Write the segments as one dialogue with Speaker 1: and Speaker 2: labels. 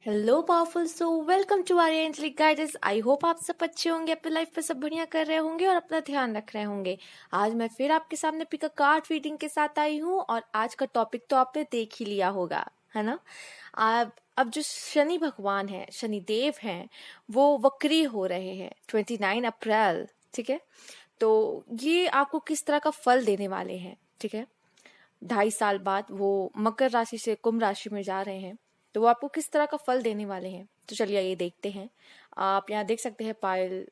Speaker 1: Hello powerful so welcome to our Anjali guidance. I hope आप सब अच्छे होंगे, अपनी लाइफ पे सब बढ़िया कर रहे होंगे और अपना ध्यान रख रहे होंगे। आज मैं फिर आपके सामने पिक अ कार्ड रीडिंग के साथ आई हूँ और आज का टॉपिक तो आपने देख ही लिया होगा, है ना। अब जो शनि भगवान है, शनि देव हैं, वो वक्री हो रहे हैं 29 अप्रैल। ठीक है, तो ये आपको किस तरह का फल देने वाले हैं। ठीक है, 2.5 साल बाद वो मकर राशि से कुंभ राशि में जा रहे हैं, तो वो आपको किस तरह का फल देने वाले हैं। तो चलिए ये देखते हैं। आप यहाँ देख सकते हैं पाइल,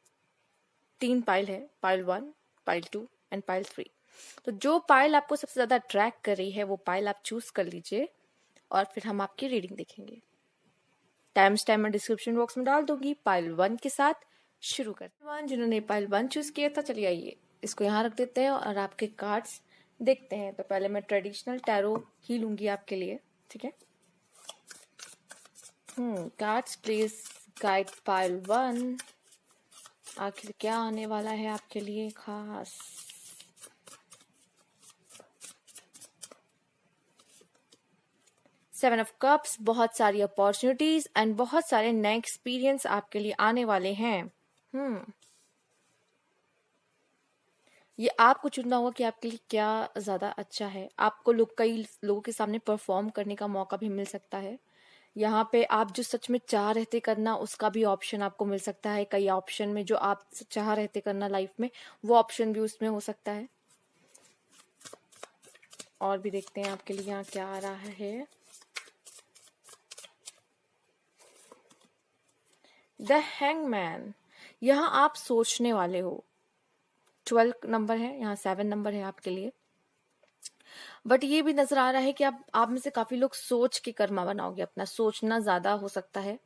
Speaker 1: 3 पाइल है, पाइल 1, पाइल 2 एंड पाइल 3। तो जो पाइल आपको सबसे ज्यादा अट्रैक्ट कर रही है वो पाइल आप चूज कर लीजिए और फिर हम आपकी रीडिंग देखेंगे। टाइम मैं डिस्क्रिप्शन बॉक्स में डाल दूंगी। पाइल 1 के साथ शुरू करते हैं। जिन्होंने पाइल 1 चूज किया था, चलिए आइए इसको यहाँ रख देते हैं और आपके कार्ड्स देखते हैं। तो पहले मैं ट्रेडिशनल टैरो ही लूंगी आपके लिए। ठीक है, कार्ड्स प्लीज गाइड पाइल 1। आखिर क्या आने वाला है आपके लिए खास। सेवन ऑफ कप्स, बहुत सारी अपॉर्चुनिटीज एंड बहुत सारे नए एक्सपीरियंस आपके लिए आने वाले हैं। ये आपको चुनना होगा कि आपके लिए क्या ज्यादा अच्छा है। आपको कई लोगों के सामने परफॉर्म करने का मौका भी मिल सकता है। यहाँ पे आप जो सच में चाह रहे थे करना उसका भी ऑप्शन आपको मिल सकता है। कई ऑप्शन में जो आप चाह रहे थे करना लाइफ में, वो ऑप्शन भी उसमें हो सकता है। और भी देखते हैं आपके लिए यहाँ क्या आ रहा है। द हैंगमैन, यहाँ आप सोचने वाले हो। 12 नंबर है, यहाँ 7 नंबर है आपके लिए। बट ये भी नजर आ रहा है कि आप में से काफी लोग सोच के कर्मा बनाओगे। अपना सोचना ज्यादा हो सकता है।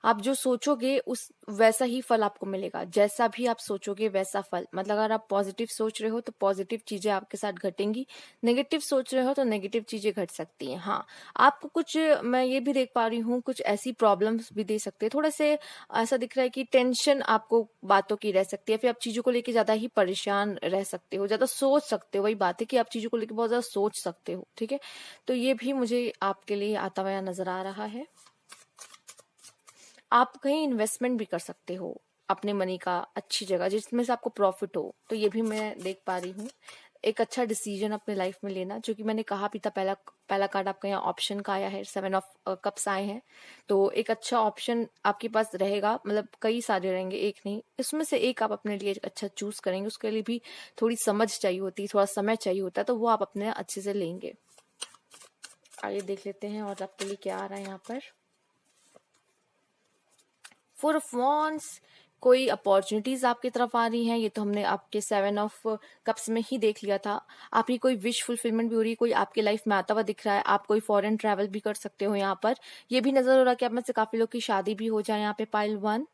Speaker 1: आप जो सोचोगे उस वैसा ही फल आपको मिलेगा। जैसा भी आप सोचोगे वैसा फल, मतलब अगर आप पॉजिटिव सोच रहे हो तो पॉजिटिव चीजें आपके साथ घटेंगी, नेगेटिव सोच रहे हो तो नेगेटिव चीजें घट सकती हैं। हाँ, आपको कुछ, मैं ये भी देख पा रही हूँ, कुछ ऐसी प्रॉब्लम्स भी दे सकते हैं। थोड़े से ऐसा दिख रहा है कि टेंशन आपको बातों की रह सकती है, फिर आप चीजों को लेकर ज्यादा ही परेशान रह सकते हो, ज्यादा सोच सकते हो। वही बात है कि आप चीजों को लेकर बहुत ज्यादा सोच सकते हो। ठीक है, तो ये भी मुझे आपके लिए आता हुआ नजर आ रहा है। आप कहीं इन्वेस्टमेंट भी कर सकते हो अपने मनी का, अच्छी जगह जिसमें से आपको प्रॉफिट हो। तो ये भी मैं देख पा रही हूँ। एक अच्छा डिसीजन अपने लाइफ में लेना, जो कि मैंने कहा भी था। पहला पहला कार्ड आपका यहाँ ऑप्शन का आया है, 7 ऑफ कप्स आए हैं। तो एक अच्छा ऑप्शन आपके पास रहेगा, मतलब कई सारे रहेंगे, एक नहीं। इसमें से एक आप अपने लिए अच्छा चूज करेंगे। उसके लिए भी थोड़ी समझ चाहिए होती है, थोड़ा समय चाहिए होता है, तो वो आप अपने अच्छे से लेंगे। आइए देख लेते हैं और आपके लिए क्या आ रहा है यहाँ पर। 4 ऑफ वॉन्ड्स, कोई अपॉर्चुनिटीज आपकी तरफ आ रही हैं। ये तो हमने आपके 7 ऑफ कप्स में ही देख लिया था। आपकी कोई विश फुलफिलमेंट भी हो रही है, कोई आपके लाइफ में आता हुआ दिख रहा है। आप कोई फॉरेन ट्रैवल भी कर सकते हो यहाँ पर। ये भी नजर हो रहा है कि आप में से काफी लोग की शादी भी हो जाए यहाँ पे। पाइल 1,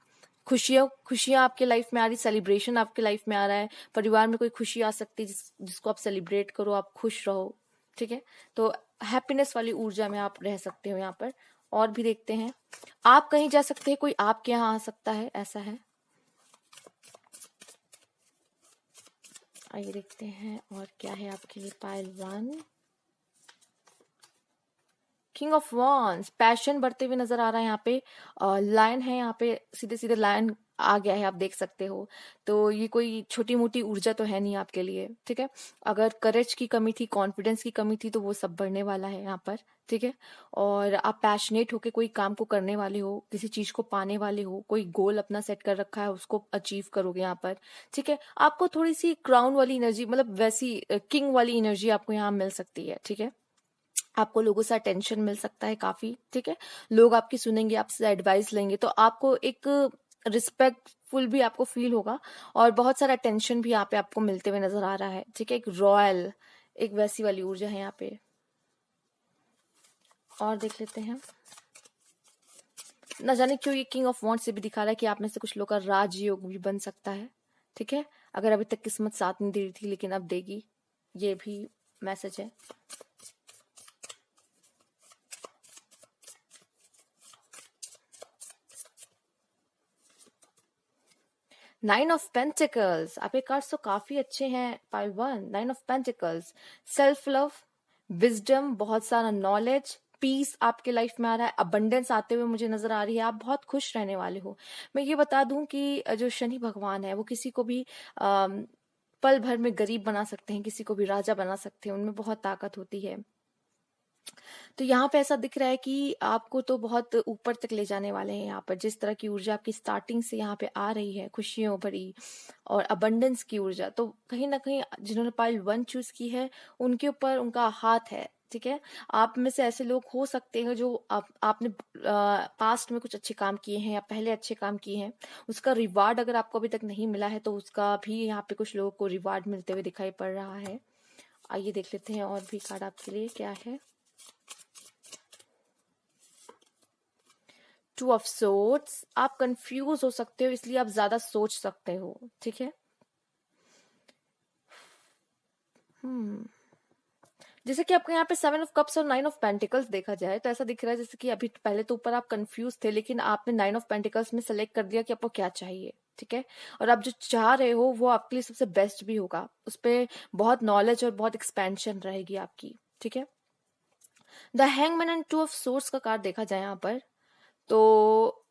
Speaker 1: खुशियां आपके लाइफ में आ रही, सेलिब्रेशन आपके लाइफ में आ रहा है। परिवार में कोई खुशी आ सकती है जिसको आप सेलिब्रेट करो, आप खुश रहो। ठीक है, तो हैप्पीनेस वाली ऊर्जा में आप रह सकते हो यहाँ पर। और भी देखते हैं। आप कहीं जा सकते हैं, कोई आपके यहाँ आ सकता है, ऐसा है। आइए देखते हैं और क्या है आपके लिए। Pile 1, king of wands, passion बढ़ते हुए नजर आ रहा है यहाँ पे। लायन है यहाँ पे, सीधे सीधे लायन आ गया है, आप देख सकते हो। तो ये कोई छोटी मोटी ऊर्जा तो है नहीं आपके लिए। ठीक है, अगर करेज की कमी थी, कॉन्फिडेंस की कमी थी, तो वो सब बढ़ने वाला है यहाँ पर। ठीक है, और आप पैशनेट होके कोई काम को करने वाले हो, किसी चीज को पाने वाले हो, कोई गोल अपना सेट कर रखा है उसको अचीव करोगे यहाँ पर। ठीक है, आपको थोड़ी सी क्राउन वाली एनर्जी, मतलब वैसी किंग वाली एनर्जी आपको यहाँ मिल सकती है। ठीक है, आपको लोगों से अटेंशन मिल सकता है काफी। ठीक है, लोग आपकी सुनेंगे, आपसे एडवाइस लेंगे, तो आपको एक रिस्पेक्टफुल भी आपको फील होगा और बहुत सारा अटेंशन भी यहाँ पे आपको मिलते हुए नजर आ रहा है। ठीक है, एक रॉयल, एक वैसी वाली ऊर्जा है यहाँ पे। और देख लेते हैं। न जाने क्यों ये किंग ऑफ वॉन्ड्स से भी दिखा रहा है कि आप में से कुछ लोग का राजयोग भी बन सकता है। ठीक है, अगर अभी तक किस्मत साथ नहीं दे रही थी लेकिन अब देगी, ये भी मैसेज है। नाइन ऑफ पेंटिकल्स, आपके कार्ड्स तो काफी अच्छे हैं। Pile 1, 9 of pentacles, self love, wisdom, बहुत सारा नॉलेज, पीस आपके लाइफ में आ रहा है, अबंडेंस आते हुए मुझे नजर आ रही है, आप बहुत खुश रहने वाले हो। मैं ये बता दूं कि जो शनि भगवान है वो किसी को भी पल भर में गरीब बना सकते हैं, किसी को भी राजा बना सकते हैं, उनमें बहुत ताकत होती है। तो यहाँ पे ऐसा दिख रहा है कि आपको तो बहुत ऊपर तक ले जाने वाले हैं। यहाँ पर जिस तरह की ऊर्जा आपकी स्टार्टिंग से यहाँ पे आ रही है, खुशियों भरी और अबंडेंस की ऊर्जा, तो कहीं ना कहीं जिन्होंने पाइल 1 चूज की है उनके ऊपर उनका हाथ है। ठीक है, आप में से ऐसे लोग हो सकते हैं जो आपने पास्ट में कुछ अच्छे काम किए हैं या पहले अच्छे काम किए हैं, उसका रिवार्ड अगर आपको अभी तक नहीं मिला है तो उसका भी यहाँ पे कुछ लोगों को रिवार्ड मिलते हुए दिखाई पड़ रहा है। आइए देख लेते हैं और भी कार्ड आपके लिए क्या है। 2 ऑफ सोर्ड्स, आप कंफ्यूज हो सकते हो इसलिए आप ज्यादा सोच सकते हो। ठीक है, जैसे कि आपके यहाँ पे 7 ऑफ कप्स और 9 ऑफ पेंटिकल्स देखा जाए तो ऐसा दिख रहा है जैसे कि अभी पहले तो ऊपर आप कंफ्यूज थे, लेकिन आपने 9 ऑफ पेंटिकल्स में सेलेक्ट कर दिया कि आपको क्या चाहिए। ठीक है, और आप जो चाह रहे हो वो आपके लिए सबसे बेस्ट भी होगा, उस पर बहुत नॉलेज और बहुत एक्सपेंशन रहेगी आपकी। ठीक है, the hangman and 2 of swords का कार्ड देखा जाए यहाँ पर, तो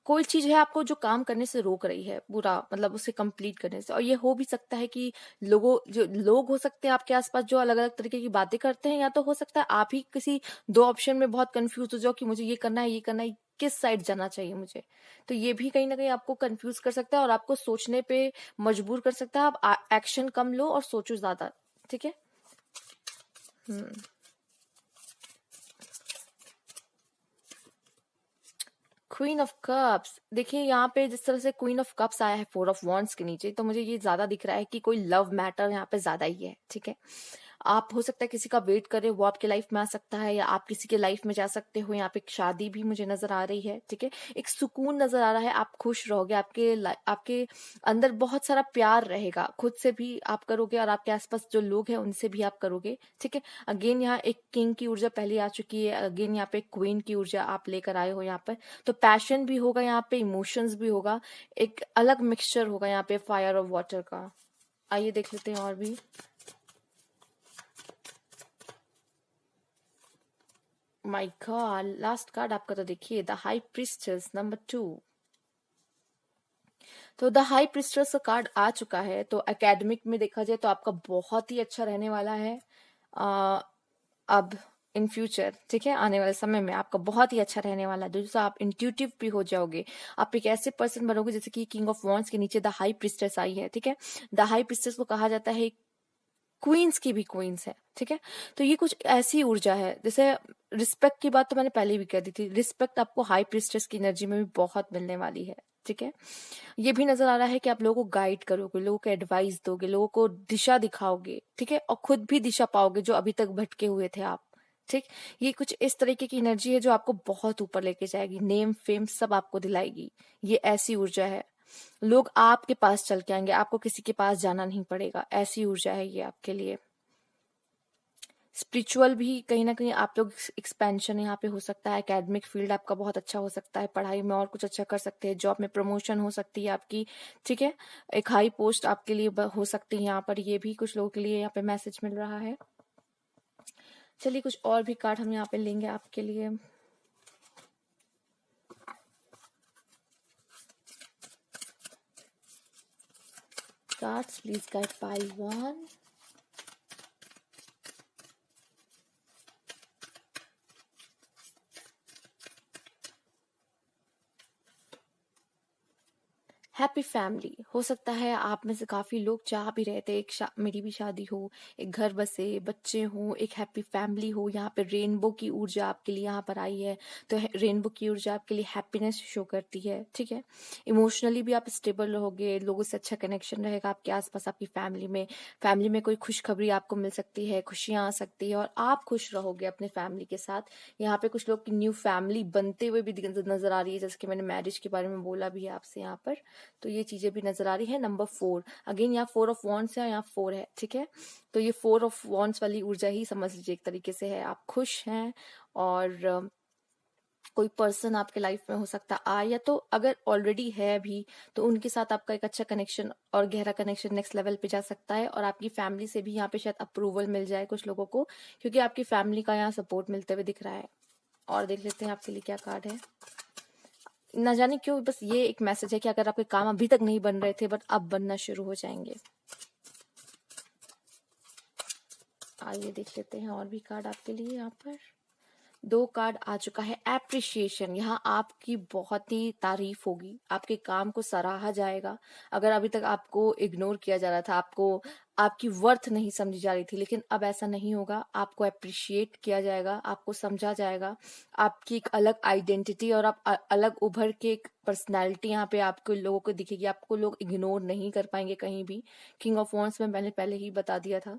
Speaker 1: कोई चीज है आपको जो काम करने से रोक रही है, पूरा मतलब उसे कंप्लीट करने से। और ये हो भी सकता है कि जो लोग हो सकते हैं आपके आसपास जो अलग अलग तरीके की बातें करते हैं, या तो हो सकता है आप ही किसी 2 ऑप्शन में बहुत कंफ्यूज हो जाओ कि मुझे ये करना है, ये करना है, किस साइड जाना चाहिए मुझे। तो ये भी कहीं ना कहीं आपको कंफ्यूज कर सकता है और आपको सोचने पे मजबूर कर सकता है। आप एक्शन कम लो और सोचो ज्यादा। ठीक है, क्वीन ऑफ कप्स, देखिए यहाँ पे जिस तरह से क्वीन ऑफ कप्स आया है 4 ऑफ वॉन्ड्स के नीचे, तो मुझे ये ज्यादा दिख रहा है कि कोई लव मैटर यहाँ पे ज्यादा ही है। ठीक है, आप हो सकता है किसी का वेट करे, वो आपके लाइफ में आ सकता है, या आप किसी के लाइफ में जा सकते हो। यहाँ पे एक शादी भी मुझे नजर आ रही है। ठीक है, एक सुकून नजर आ रहा है, आप खुश रहोगे, आपके अंदर बहुत सारा प्यार रहेगा, खुद से भी आप करोगे और आपके आसपास जो लोग हैं उनसे भी आप करोगे। ठीक है, अगेन यहाँ एक किंग की ऊर्जा पहले आ चुकी है, अगेन यहाँ पे एक क्वीन की ऊर्जा आप लेकर आए हो यहाँ पर। तो पैशन भी होगा यहाँ पे, इमोशंस भी होगा, एक अलग मिक्सचर होगा यहाँ पे फायर और वाटर का। आइए देख लेते हैं और भी। माय गॉड, लास्ट कार्ड आपका तो देखिए, द हाई प्रिस्टेस नंबर 2। तो द हाई प्रिस्टेस का कार्ड आ चुका है। तो एकेडमिक में देखा जाए तो आपका बहुत ही अच्छा रहने वाला है अब इन फ्यूचर। ठीक है, आने वाले समय में आपका बहुत ही अच्छा रहने वाला है। दूसरा, आप इंट्यूटिव भी हो जाओगे, आप एक ऐसे पर्सन बनोगे जैसे कि किंग ऑफ वॉन्ड्स के नीचे द हाई प्रिस्टेस आई है। ठीक है, द हाई प्रिस्टेस को कहा जाता है क्वींस की भी क्वींस है। ठीक है, तो ये कुछ ऐसी ऊर्जा है, जैसे रिस्पेक्ट की बात तो मैंने पहले भी कह दी थी, रिस्पेक्ट आपको हाई प्रिस्टेस की एनर्जी में भी बहुत मिलने वाली है। ठीक है, ये भी नजर आ रहा है कि आप लोगों को गाइड करोगे, लोगों को एडवाइस दोगे, लोगों को दिशा दिखाओगे। ठीक है, और खुद भी दिशा पाओगे जो अभी तक भटके हुए थे आप। ठीक, ये कुछ इस तरीके की एनर्जी है जो आपको बहुत ऊपर लेके जाएगी, नेम फेम सब आपको दिलाएगी। ये ऐसी ऊर्जा है, लोग आपके पास चल के आएंगे, आपको किसी के पास जाना नहीं पड़ेगा, ऐसी ऊर्जा है ये आपके लिए। स्पिरिचुअल भी कहीं ना कहीं आप लोग एक्सपेंशन यहाँ पे हो सकता है, एकेडमिक फील्ड आपका बहुत अच्छा हो सकता है, पढ़ाई में और कुछ अच्छा कर सकते हैं, जॉब में प्रमोशन हो सकती है आपकी। ठीक है, एक हाई पोस्ट आपके लिए हो सकती है यहाँ पर, ये भी कुछ लोगों के लिए यहाँ पे मैसेज मिल रहा है। चलिए कुछ और भी कार्ड हम यहाँ पे लेंगे आपके लिए। Cards please guide pile 1। Happy family, हो सकता है आप में से काफी लोग चाह भी रहे थे मेरी भी शादी हो, एक घर बसे, बच्चे हो, एक हैप्पी फैमिली हो। यहाँ पे रेनबो की ऊर्जा आपके लिए यहाँ पर आई है, तो रेनबो की ऊर्जा आपके लिए हैप्पीनेस शो करती है। ठीक है, इमोशनली भी आप स्टेबल रहोगे, लोगों से अच्छा कनेक्शन रहेगा आपके आसपास, आपकी फैमिली में कोई खुशखबरी आपको मिल सकती है, खुशियां आ सकती है और आप खुश रहोगे अपने फैमिली के साथ। यहाँ पे कुछ लोग की न्यू फैमिली बनते हुए भी नजर आ रही है, जैसे कि मैंने मैरिज के बारे में बोला भी है आपसे यहाँ पर, तो ये चीजें भी नजर आ रही है। नंबर 4, अगेन यहाँ 4 ऑफ वॉन्ड्स है, यहाँ 4 है। ठीक है, तो ये 4 ऑफ वॉन्ड्स वाली ऊर्जा ही समझ लीजिए एक तरीके से है, आप खुश हैं और कोई पर्सन आपके लाइफ में हो सकता आ, या तो अगर ऑलरेडी है भी तो उनके साथ आपका एक अच्छा कनेक्शन और गहरा कनेक्शन नेक्स्ट लेवल पे जा सकता है। और आपकी फैमिली से भी यहाँ पे शायद अप्रूवल मिल जाए कुछ लोगों को, क्योंकि आपकी फैमिली का यहाँ सपोर्ट मिलते हुए दिख रहा है। और देख लेते हैं आपके लिए क्या कार्ड है। ना जाने क्यों बस ये एक मैसेज है कि अगर आपके काम अभी तक नहीं बन रहे थे बट अब बनना शुरू हो जाएंगे। आइए देख लेते हैं और भी कार्ड आपके लिए। यहाँ पर 2 कार्ड आ चुका है एप्रिशिएशन। यहाँ आपकी बहुत ही तारीफ होगी, आपके काम को सराहा जाएगा। अगर अभी तक आपको इग्नोर किया जा रहा था, आपको आपकी वर्थ नहीं समझी जा रही थी, लेकिन अब ऐसा नहीं होगा। आपको अप्रिशिएट किया जाएगा, आपको समझा जाएगा, आपकी एक अलग आइडेंटिटी और आप अलग उभर के एक पर्सनैलिटी यहाँ पे आपको लोगों को दिखेगी। आपको लोग इग्नोर नहीं कर पाएंगे कहीं भी। किंग ऑफ वॉन्ड्स में मैंने पहले ही बता दिया था,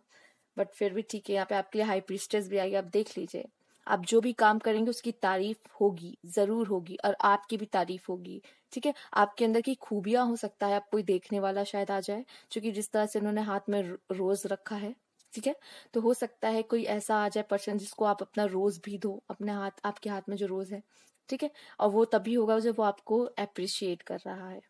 Speaker 1: बट फिर भी ठीक है। यहाँ पे आपके लिए हाई प्रीस्टेस भी आई, आप देख लीजिए। आप जो भी काम करेंगे उसकी तारीफ होगी, जरूर होगी, और आपकी भी तारीफ होगी। ठीक है, आपके अंदर की खूबियां हो सकता है अब कोई देखने वाला शायद आ जाए, क्योंकि जिस तरह से उन्होंने हाथ में रोज रखा है, ठीक है, तो हो सकता है कोई ऐसा आ जाए पर्सन जिसको आप अपना रोज भी दो, अपने हाथ, आपके हाथ में जो रोज है, ठीक है, और वो तभी होगा जब वो आपको अप्रिशिएट कर रहा है।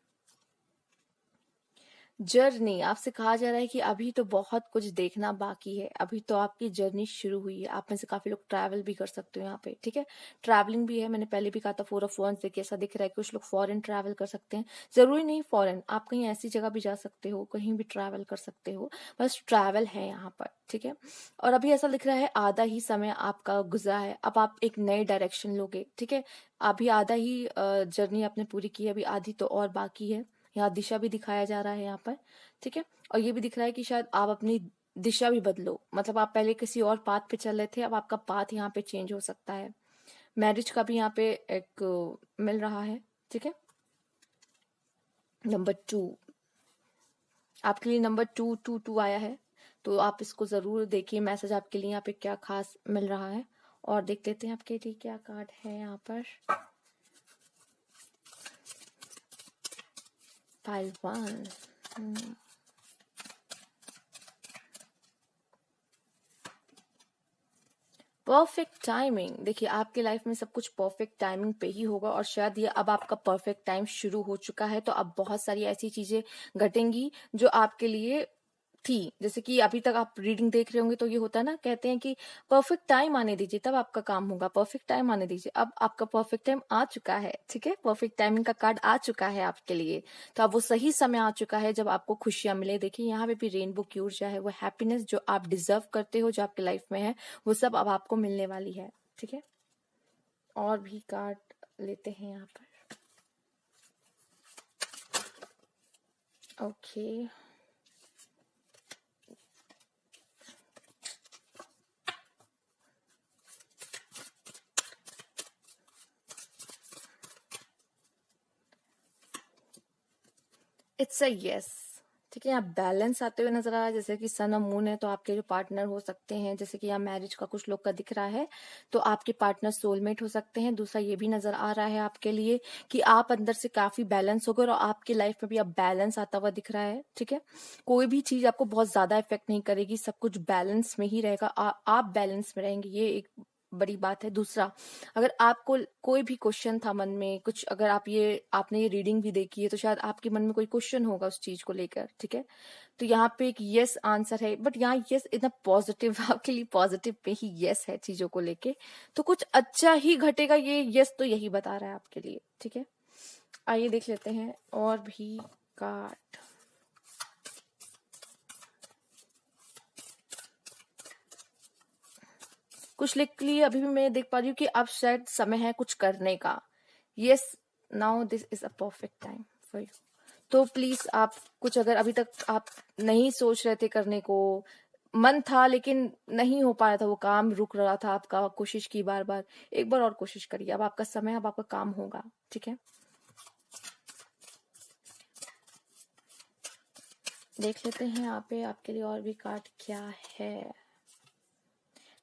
Speaker 1: जर्नी, आपसे कहा जा रहा है कि अभी तो बहुत कुछ देखना बाकी है, अभी तो आपकी जर्नी शुरू हुई है। आप में से काफी लोग ट्रैवल भी कर सकते हो यहाँ पे, ठीक है, ट्रैवलिंग भी है। मैंने पहले भी कहा था 4 ऑफ वॉन्ड्स देखिए, ऐसा दिख रहा है कि कुछ लोग फॉरेन ट्रैवल कर सकते हैं। जरूरी नहीं फॉरेन, आप कहीं ऐसी जगह भी जा सकते हो, कहीं भी ट्रैवल कर सकते हो, बस ट्रैवल है यहाँ पर, ठीक है। और अभी ऐसा दिख रहा है आधा ही समय आपका गुजरा है, अब आप एक नए डायरेक्शन लोगे, ठीक है। अभी आधा ही जर्नी आपने पूरी की है, अभी आधी तो और बाकी है। यहाँ दिशा भी दिखाया जा रहा है यहाँ पर, ठीक है। और ये भी दिख रहा है कि शायद आप अपनी दिशा भी बदलो, मतलब आप पहले किसी और पाथ पे चल रहे थे, अब आपका पाथ यहाँ पे चेंज हो सकता है। मैरिज का भी यहाँ पे एक मिल रहा है, ठीक है। नंबर 2 आपके लिए, नंबर 222 आया है, तो आप इसको जरूर देखिए। मैसेज आपके लिए यहाँ पे क्या खास मिल रहा है, और देख लेते हैं आपके लिए क्या कार्ड है यहाँ पर। Pile 1, perfect timing. देखिए आपके लाइफ में सब कुछ परफेक्ट टाइमिंग पे ही होगा, और शायद ये अब आपका परफेक्ट टाइम शुरू हो चुका है। तो अब बहुत सारी ऐसी चीजें घटेंगी जो आपके लिए थी, जैसे कि अभी तक आप रीडिंग देख रहे होंगे तो ये होता है ना, कहते हैं कि परफेक्ट टाइम आने दीजिए तब आपका काम होगा, परफेक्ट टाइम आने दीजिए। अब आपका परफेक्ट टाइम आ चुका है, ठीक है, परफेक्ट टाइमिंग का कार्ड आ चुका है आपके लिए। तो अब वो सही समय आ चुका है जब आपको खुशियां मिले। देखिए यहाँ पे भी रेनबो की ऊर्जा है, वो हैप्पीनेस जो आप डिजर्व करते हो, जो आपके लाइफ में है, वो सब अब आपको मिलने वाली है, ठीक है। और भी कार्ड लेते हैं यहाँ पर। ओके, इट्स अ यस, ठीक है। यहाँ बैलेंस आते हुए नजर आ रहा है, जैसे कि सन और मून है तो आपके जो पार्टनर हो सकते हैं, जैसे कि यहाँ मैरिज का कुछ लोग का दिख रहा है, तो आपके पार्टनर सोलमेट हो सकते हैं। दूसरा ये भी नजर आ रहा है आपके लिए कि आप अंदर से काफी बैलेंस हो गए, और आपकी लाइफ में भी अब बैलेंस आता हुआ दिख रहा है, ठीक है। कोई भी चीज आपको बहुत ज्यादा इफेक्ट नहीं करेगी, सब कुछ बैलेंस में ही रहेगा, आप बैलेंस में रहेंगे, ये एक बड़ी बात है। दूसरा, अगर आपको कोई भी क्वेश्चन था मन में कुछ, अगर आपने ये रीडिंग भी देखी है, तो शायद आपके मन में कोई क्वेश्चन होगा उस चीज को लेकर, ठीक है। तो यहाँ पे एक यस आंसर है, बट यहाँ यस इतना पॉजिटिव, आपके लिए पॉजिटिव पे ही यस है चीजों को लेके, तो कुछ अच्छा ही घटेगा, ये यस तो यही बता रहा है आपके लिए, ठीक है। आइए देख लेते हैं और भी कार्ड। कुछ लिख लिए, अभी भी मैं देख पा रही हूँ कि अब शायद समय है कुछ करने का। Yes, now this is a perfect time for you. तो प्लीज आप कुछ, अगर अभी तक आप नहीं सोच रहे थे करने को, मन था लेकिन नहीं हो पा रहा था, वो काम रुक रहा था आपका, कोशिश की बार बार, एक बार और कोशिश करिए। अब आपका समय, अब आपका काम होगा, ठीक है। देख लेते हैं यहाँ पे आपके लिए और भी कार्ड क्या है।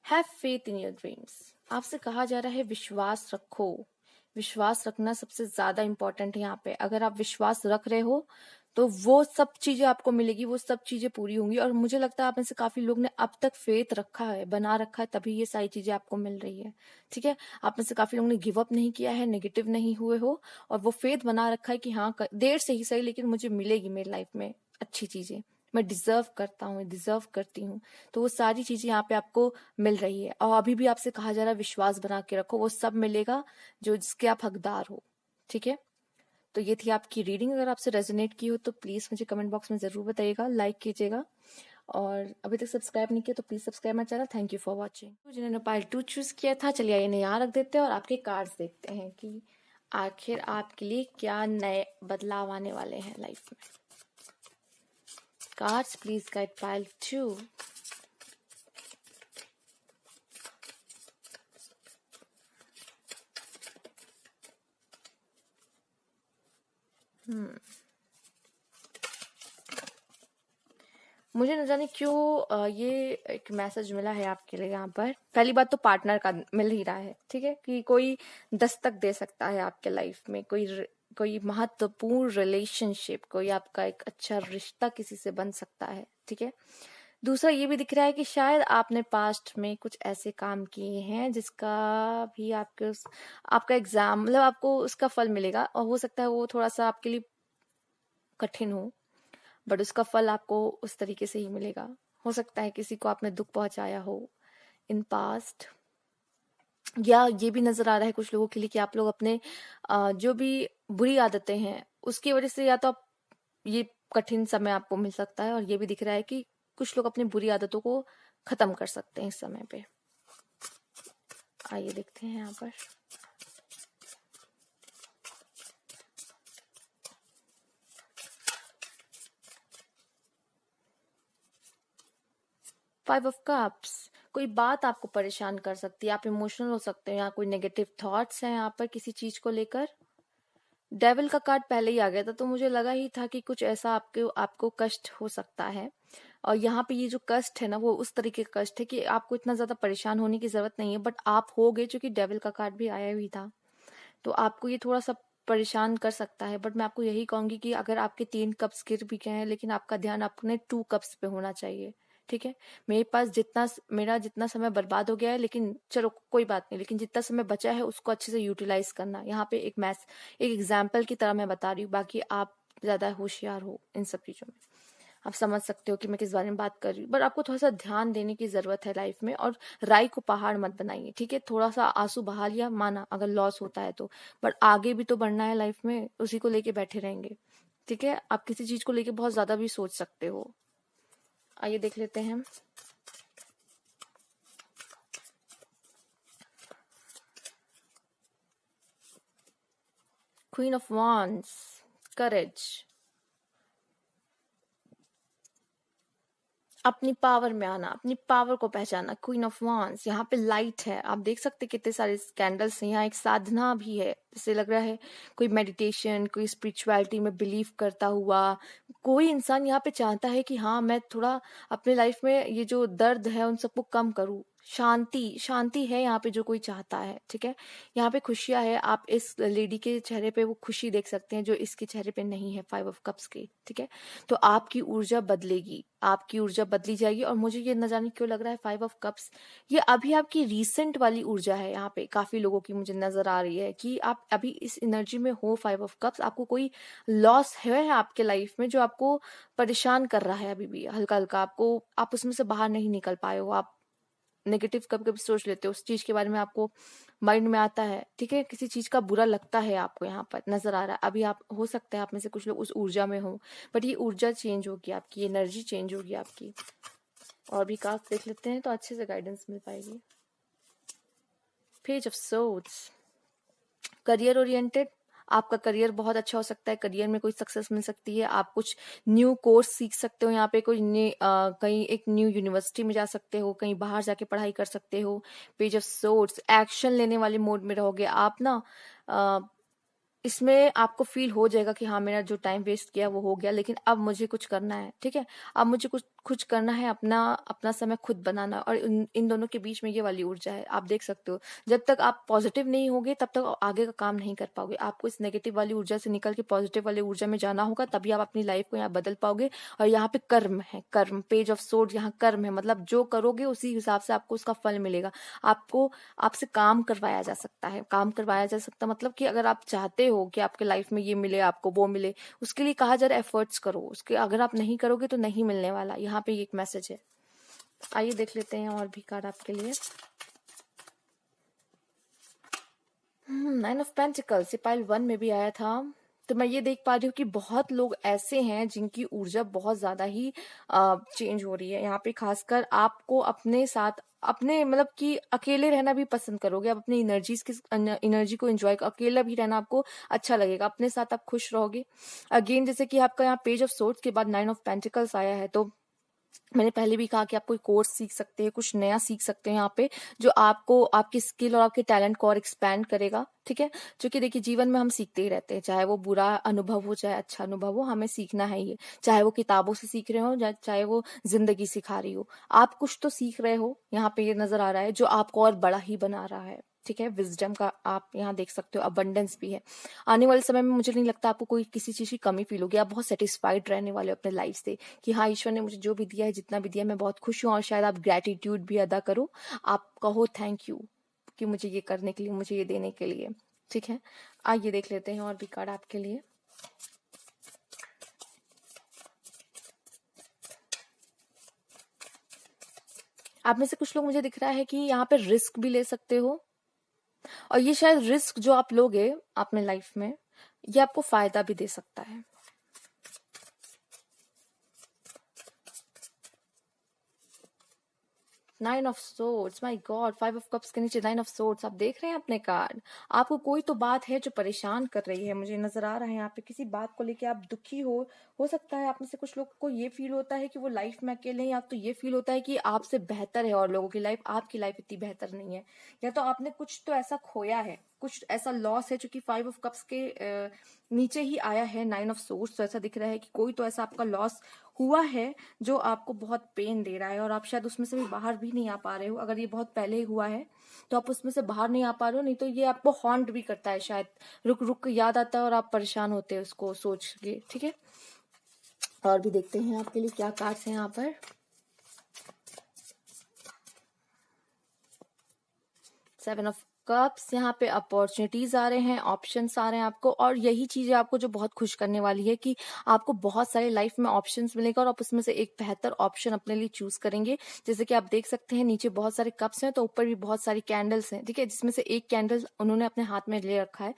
Speaker 1: Have faith in your dreams. आपसे कहा जा रहा है विश्वास रखो। विश्वास रखना सबसे ज्यादा इंपॉर्टेंट है यहाँ पे। अगर आप विश्वास रख रहे हो तो वो सब चीजें आपको मिलेगी, वो सब चीजें पूरी होंगी। और मुझे लगता है आप में से काफी लोग ने अब तक फेथ रखा है, बना रखा है, तभी ये सारी चीजें आपको मिल रही है, ठीक है। आप में से काफी लोगों ने गिव अप नहीं किया है, नेगेटिव नहीं हुए हो, और वो फेथ बना रखा है कि हाँ देर से ही सही लेकिन मुझे मिलेगी मेरी लाइफ में अच्छी चीजें, मैं डिजर्व करता हूँ, डिजर्व करती हूँ। तो वो सारी चीजें यहाँ पे आपको मिल रही है। और अभी भी आपसे कहा जा रहा है विश्वास बना के रखो, वो सब मिलेगा जो जिसके आप हकदार हो। ठीक है, तो ये थी आपकी रीडिंग। अगर आपसे रेजोनेट की हो तो प्लीज मुझे कमेंट बॉक्स में जरूर बताइएगा, लाइक कीजिएगा, और अभी तक सब्सक्राइब नहीं किया तो please subscribe my channel. Thank you for watching. जिन्होंने पाइल 2 चूज किया था, चलिए इन्हें यहाँ रख देते हैं और आपके कार्ड्स देखते हैं कि आखिर आपके लिए क्या नए बदलाव आने वाले हैं लाइफ में। Cards please guide pile 2। मुझे न जाने क्यों ये एक मैसेज मिला है आपके लिए यहाँ पर। पहली बात तो पार्टनर का मिल ही रहा है, ठीक है, कि कोई दस्तक दे सकता है आपके लाइफ में, कोई महत्वपूर्ण रिलेशनशिप, कोई आपका एक अच्छा रिश्ता किसी से बन सकता है। ठीक है, दूसरा ये भी दिख रहा है कि शायद आपने पास्ट में कुछ ऐसे काम किए हैं जिसका भी आपका एग्जाम, मतलब आपको उसका फल मिलेगा, और हो सकता है वो थोड़ा सा आपके लिए कठिन हो, बट उसका फल आपको उस तरीके से ही मिलेगा। हो सकता है किसी को आपने दुख पहुंचाया हो इन पास्ट, या ये भी नजर आ रहा है कुछ लोगों के लिए कि आप लोग अपने जो भी बुरी आदतें हैं उसकी वजह से या तो आप ये कठिन समय आपको मिल सकता है, और ये भी दिख रहा है कि कुछ लोग अपनी बुरी आदतों को खत्म कर सकते हैं इस समय पे। आइए देखते हैं यहाँ पर। फाइव ऑफ कप्स, कोई बात आपको परेशान कर सकती है, आप इमोशनल हो सकते हैं, यहाँ कोई नेगेटिव थॉट्स हैं यहाँ पर किसी चीज को लेकर। डेविल का कार्ड पहले ही आ गया था, तो मुझे लगा ही था कि कुछ ऐसा आपको कष्ट हो सकता है। और यहाँ पे ये जो कष्ट है ना, वो उस तरीके का कष्ट है कि आपको इतना ज्यादा परेशान होने की जरूरत नहीं है, बट आप हो गए, क्योंकि डेविल का कार्ड भी आया हुई था, तो आपको ये थोड़ा सा परेशान कर सकता है। बट मैं आपको यही कहूंगी कि अगर आपके 3 कप्स गिर भी गए हैं, लेकिन आपका ध्यान अपने 2 कप्स पे होना चाहिए। ठीक है, मेरा जितना समय बर्बाद हो गया है, लेकिन चलो कोई बात नहीं, लेकिन जितना समय बचा है उसको अच्छे से यूटिलाइज करना। यहाँ पे एक एग्जाम्पल की तरह मैं बता रही हूँ, बाकी आप ज्यादा होशियार हो इन सब चीजों में, आप समझ सकते हो कि मैं किस बारे में बात कर रही हूँ। बट आपको थोड़ा सा ध्यान देने की जरूरत है लाइफ में, और राई को पहाड़ मत बनाइए। ठीक है, थोड़ा सा आंसू बहा लिया, माना अगर लॉस होता है तो, बट आगे भी तो बढ़ना है लाइफ में, उसी को लेके बैठे रहेंगे। ठीक है, आप किसी चीज को लेके बहुत ज्यादा भी सोच सकते हो। आइए देख लेते हैं। क्वीन ऑफ वांड्स, करेज, अपनी पावर में आना, अपनी पावर को पहचाना। क्वीन ऑफ वांड्स, यहाँ पे लाइट है, आप देख सकते कितने सारे कैंडल्स हैं। यहाँ एक साधना भी है, जैसे लग रहा है कोई मेडिटेशन, कोई स्पिरिचुअलिटी में बिलीव करता हुआ कोई इंसान यहाँ पे चाहता है कि हाँ मैं थोड़ा अपने लाइफ में ये जो दर्द है उन सबको कम करूँ। शांति, शांति है यहाँ पे जो कोई चाहता है। ठीक है, यहाँ पे खुशियां है, आप इस लेडी के चेहरे पे वो खुशी देख सकते हैं जो इसके चेहरे पे नहीं है, 5 ऑफ कप्स की। ठीक है, तो आपकी ऊर्जा बदलेगी, आपकी ऊर्जा बदली जाएगी। और मुझे ये न जाने क्यों लग रहा है 5 ऑफ कप्स ये अभी आपकी रीसेंट वाली ऊर्जा है। यहाँ पे काफी लोगों की मुझे नजर आ रही है कि आप अभी इस एनर्जी में हो। 5 ऑफ कप्स, आपको कोई लॉस है आपके लाइफ में जो आपको परेशान कर रहा है, अभी भी हल्का हल्का आप उसमें से बाहर नहीं निकल पाए हो। आप नेगेटिव कभी कभी सोच लेते हो, उस चीज के बारे में आपको माइंड में आता है। ठीक है, किसी चीज का बुरा लगता है आपको, यहाँ पर नजर आ रहा है। अभी आप हो सकता है आप में से कुछ लोग उस ऊर्जा में हो, बट ये ऊर्जा चेंज होगी, आपकी एनर्जी चेंज होगी आपकी। और भी कार्ड देख लेते हैं तो अच्छे से गाइडेंस मिल पाएगी। Page of swords, career oriented, आपका करियर बहुत अच्छा हो सकता है, करियर में कोई सक्सेस मिल सकती है, आप कुछ न्यू कोर्स सीख सकते हो, यहाँ पे कहीं एक न्यू यूनिवर्सिटी में जा सकते हो, कहीं बाहर जाके पढ़ाई कर सकते हो। पेज ऑफ सोर्ड्स, एक्शन लेने वाले मोड में रहोगे आप ना। इसमें आपको फील हो जाएगा कि हाँ मेरा जो टाइम वेस्ट किया वो हो गया, लेकिन अब मुझे कुछ करना है। ठीक है, अब मुझे कुछ करना है, अपना अपना समय खुद बनाना। और इन दोनों के बीच में ये वाली ऊर्जा है, आप देख सकते हो। जब तक आप पॉजिटिव नहीं होगे तब तक आगे का काम नहीं कर पाओगे। आपको इस नेगेटिव वाली ऊर्जा से निकल के पॉजिटिव वाली ऊर्जा में जाना होगा, तभी आप अपनी लाइफ को यहाँ बदल पाओगे। और यहाँ पे कर्म है, कर्म, पेज ऑफ सोर्ड, यहाँ कर्म है, मतलब जो करोगे उसी हिसाब से आपको उसका फल मिलेगा। आपको आपसे काम करवाया जा सकता है, काम करवाया जा सकता मतलब कि अगर आप चाहते हो कि आपके लाइफ में ये मिले, आपको वो मिले, उसके लिए कहा जा रहा है एफर्ट्स करो। उसके अगर आप नहीं करोगे तो नहीं मिलने वाला। यहाँ पे एक मैसेज है। आइए देख लेते हैं और भी कार्ड आपके लिए। 9 ऑफ पेंटिकल्स, ये पाइल 1 में भी आया था। तो मैं ये देख पा रही हूँ कि बहुत लोग ऐसे हैं जिनकी ऊर्जा बहुत ज्यादा ही चेंज हो रही है। यहाँ पे खासकर आपको अपने साथ अपने मतलब कि अकेले रहना भी पसंद करोगे। आप अपनी एनर्जी को एंजॉय, अकेला भी रहना आपको अच्छा लगेगा, अपने साथ आप खुश रहोगे। अगेन जैसे कि आपका यहाँ पेज ऑफ सोर्ड्स के बाद 9 ऑफ पेंटिकल्स आया है, तो मैंने पहले भी कहा कि आप कोई कोर्स सीख सकते हैं, कुछ नया सीख सकते हैं यहाँ पे, जो आपको आपकी स्किल और आपके टैलेंट को और एक्सपैंड करेगा। ठीक है, जो कि देखिए जीवन में हम सीखते ही रहते हैं, चाहे वो बुरा अनुभव हो चाहे अच्छा अनुभव हो, हमें सीखना है ये। चाहे वो किताबों से सीख रहे हो चाहे वो जिंदगी सिखा रही हो, आप कुछ तो सीख रहे हो। यहाँ पे ये नजर आ रहा है जो आपको और बड़ा ही बना रहा है। ठीक है, विजडम का आप यहाँ देख सकते हो, अबंडेंस भी है। आने वाले समय में मुझे नहीं लगता आपको कोई किसी चीज की कमी फील होगी। आप बहुत सेटिस्फाइड रहने वाले हो अपने लाइफ से कि हाँ, ईश्वर ने मुझे जो भी दिया है, जितना भी दिया है, मैं बहुत खुश हूँ। और शायद आप ग्रेटिट्यूड भी अदा करो, आप कहो थैंक यू कि मुझे ये करने के लिए, मुझे ये देने के लिए। ठीक है, आइए देख लेते हैं और भी कार्ड आपके लिए। आप में से कुछ लोग, मुझे दिख रहा है कि यहाँ पे रिस्क भी ले सकते हो, और ये शायद रिस्क जो आप लोगे अपने लाइफ में, ये आपको फायदा भी दे सकता है। 9 of swords, my God, 5 of cups के नीचे 9 ऑफ सोर्ड्स। आप देख रहे हैं अपने कार्ड, आपको कोई तो बात है जो परेशान कर रही है, मुझे नजर आ रहा है यहाँ पे। किसी बात को लेके आप दुखी हो सकता है आप में से कुछ लोग को ये फील होता है कि वो लाइफ में अकेले हैं, या तो ये फील होता है कि आपसे बेहतर है और लोगों की लाइफ, आपकी लाइफ इतनी बेहतर नहीं है। या तो आपने कुछ तो ऐसा खोया है, कुछ ऐसा लॉस है, जो कि 5 ऑफ कप्स के नीचे ही आया है 9 ऑफ सोर्ड्स। तो ऐसा दिख रहा है कि कोई तो ऐसा आपका लॉस हुआ है जो आपको बहुत पेन दे रहा है, और आप शायद उसमें से भी बाहर भी नहीं आ पा रहे हो। अगर ये बहुत पहले ही हुआ है तो आप उसमें से बाहर नहीं आ पा रहे हो, नहीं तो ये आपको हॉन्ट भी करता है, शायद रुक रुक के याद आता है और आप परेशान होते हैं उसको सोच के। ठीक है, और भी देखते हैं आपके लिए क्या कार्ड्स हैं यहाँ पर। 7 ऑफ कप्स, यहाँ पे अपॉर्चुनिटीज आ रहे हैं, ऑप्शंस आ रहे हैं आपको, और यही चीज है आपको जो बहुत खुश करने वाली है कि आपको बहुत सारे लाइफ में ऑप्शंस मिलेगा और आप उसमें से एक बेहतर ऑप्शन अपने लिए चूज करेंगे। जैसे कि आप देख सकते हैं नीचे बहुत सारे कप्स हैं, तो ऊपर भी बहुत सारी कैंडल्स हैं। ठीक है, जिसमें से एक कैंडल उन्होंने अपने हाथ में ले रखा है।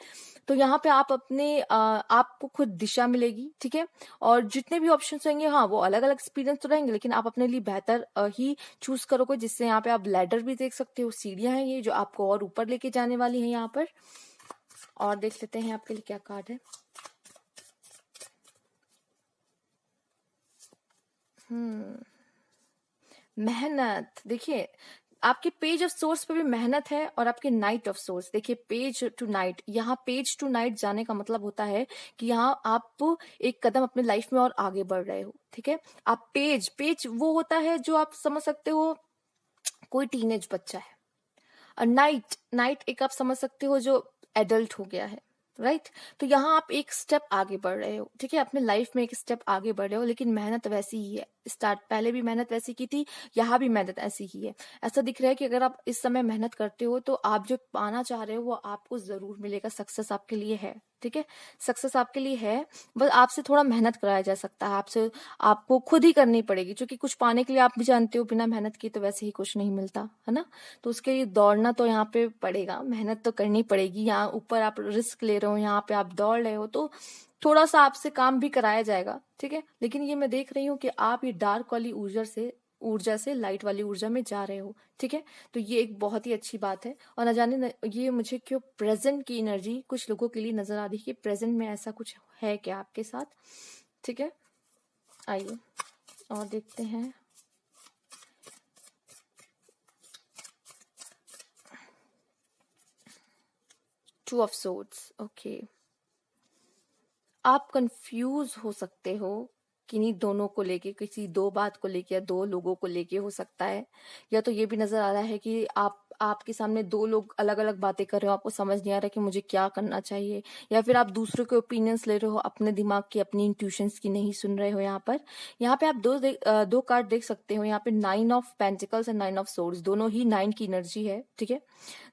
Speaker 1: तो यहाँ पे आप अपने आपको खुद दिशा मिलेगी। ठीक है, और जितने भी ऑप्शन होंगे, हाँ, वो अलग अलग एक्सपीरियंस तो रहेंगे, लेकिन आप अपने लिए बेहतर ही चूज करोगे। जिससे यहाँ पे आप लैडर भी देख सकते हो, सीढ़ियां हैं ये जो आपको और ऊपर लेके जाने वाली है यहाँ पर। और देख लेते हैं आपके लिए क्या कार्ड है। मेहनत, देखिए आपके पेज ऑफ सोर्स पे भी मेहनत है, और आपके नाइट ऑफ सोर्स देखिए, पेज टू नाइट। यहाँ पेज टू नाइट जाने का मतलब होता है कि यहाँ आप एक कदम अपने लाइफ में और आगे बढ़ रहे हो। ठीक है, आप पेज पेज वो होता है जो आप समझ सकते हो कोई टीनेज बच्चा है, और नाइट नाइट एक आप समझ सकते हो जो एडल्ट हो गया है। राइट, तो यहाँ आप एक स्टेप आगे बढ़ रहे हो। ठीक है, अपने लाइफ में एक स्टेप आगे बढ़ रहे हो, लेकिन मेहनत वैसी ही है। स्टार्ट पहले भी मेहनत वैसी की थी, यहाँ भी मेहनत ऐसी ही है। ऐसा दिख रहा है कि अगर आप इस समय मेहनत करते हो तो आप जो पाना चाह रहे हो वो आपको जरूर मिलेगा। सक्सेस आपके लिए है। ठीक है, सक्सेस आपके लिए है, बस आपसे थोड़ा मेहनत कराया जा सकता है। आपसे आपको खुद ही करनी पड़ेगी, क्योंकि कुछ पाने के लिए आप भी जानते हो बिना मेहनत की तो वैसे ही कुछ नहीं मिलता है ना। तो उसके लिए दौड़ना तो यहाँ पे पड़ेगा, मेहनत तो करनी पड़ेगी। यहाँ ऊपर आप रिस्क ले रहे हो, यहाँ पे आप दौड़ रहे हो, तो थोड़ा सा आपसे काम भी कराया जाएगा। ठीक है, लेकिन ये मैं देख रही हूँ कि आप ये डार्क वाली ऊर्जा से लाइट वाली ऊर्जा में जा रहे हो। ठीक है, तो ये एक बहुत ही अच्छी बात है। और न जाने ये मुझे क्यों प्रेजेंट की एनर्जी कुछ लोगों के लिए नजर आ रही है कि प्रेजेंट में ऐसा कुछ है क्या आपके साथ। ठीक है, आइए और देखते हैं। टू ऑफ सोर्ड्स, ओके, आप कंफ्यूज हो सकते हो किन्हीं दोनों को लेके, किसी दो बात को लेके या दो लोगों को लेके हो सकता है। या तो ये भी नजर आ रहा है कि आपके सामने दो लोग अलग अलग बातें कर रहे हो, आपको समझ नहीं आ रहा कि मुझे क्या करना चाहिए। या फिर आप दूसरों के ओपिनियंस ले रहे हो, अपने दिमाग की, अपनी इंट्यूशंस की नहीं सुन रहे हो। यहाँ पे आप दो कार्ड देख सकते हो। यहाँ पे 9 of pentacles and 9 of swords, दोनों ही 9 की एनर्जी है। ठीक है,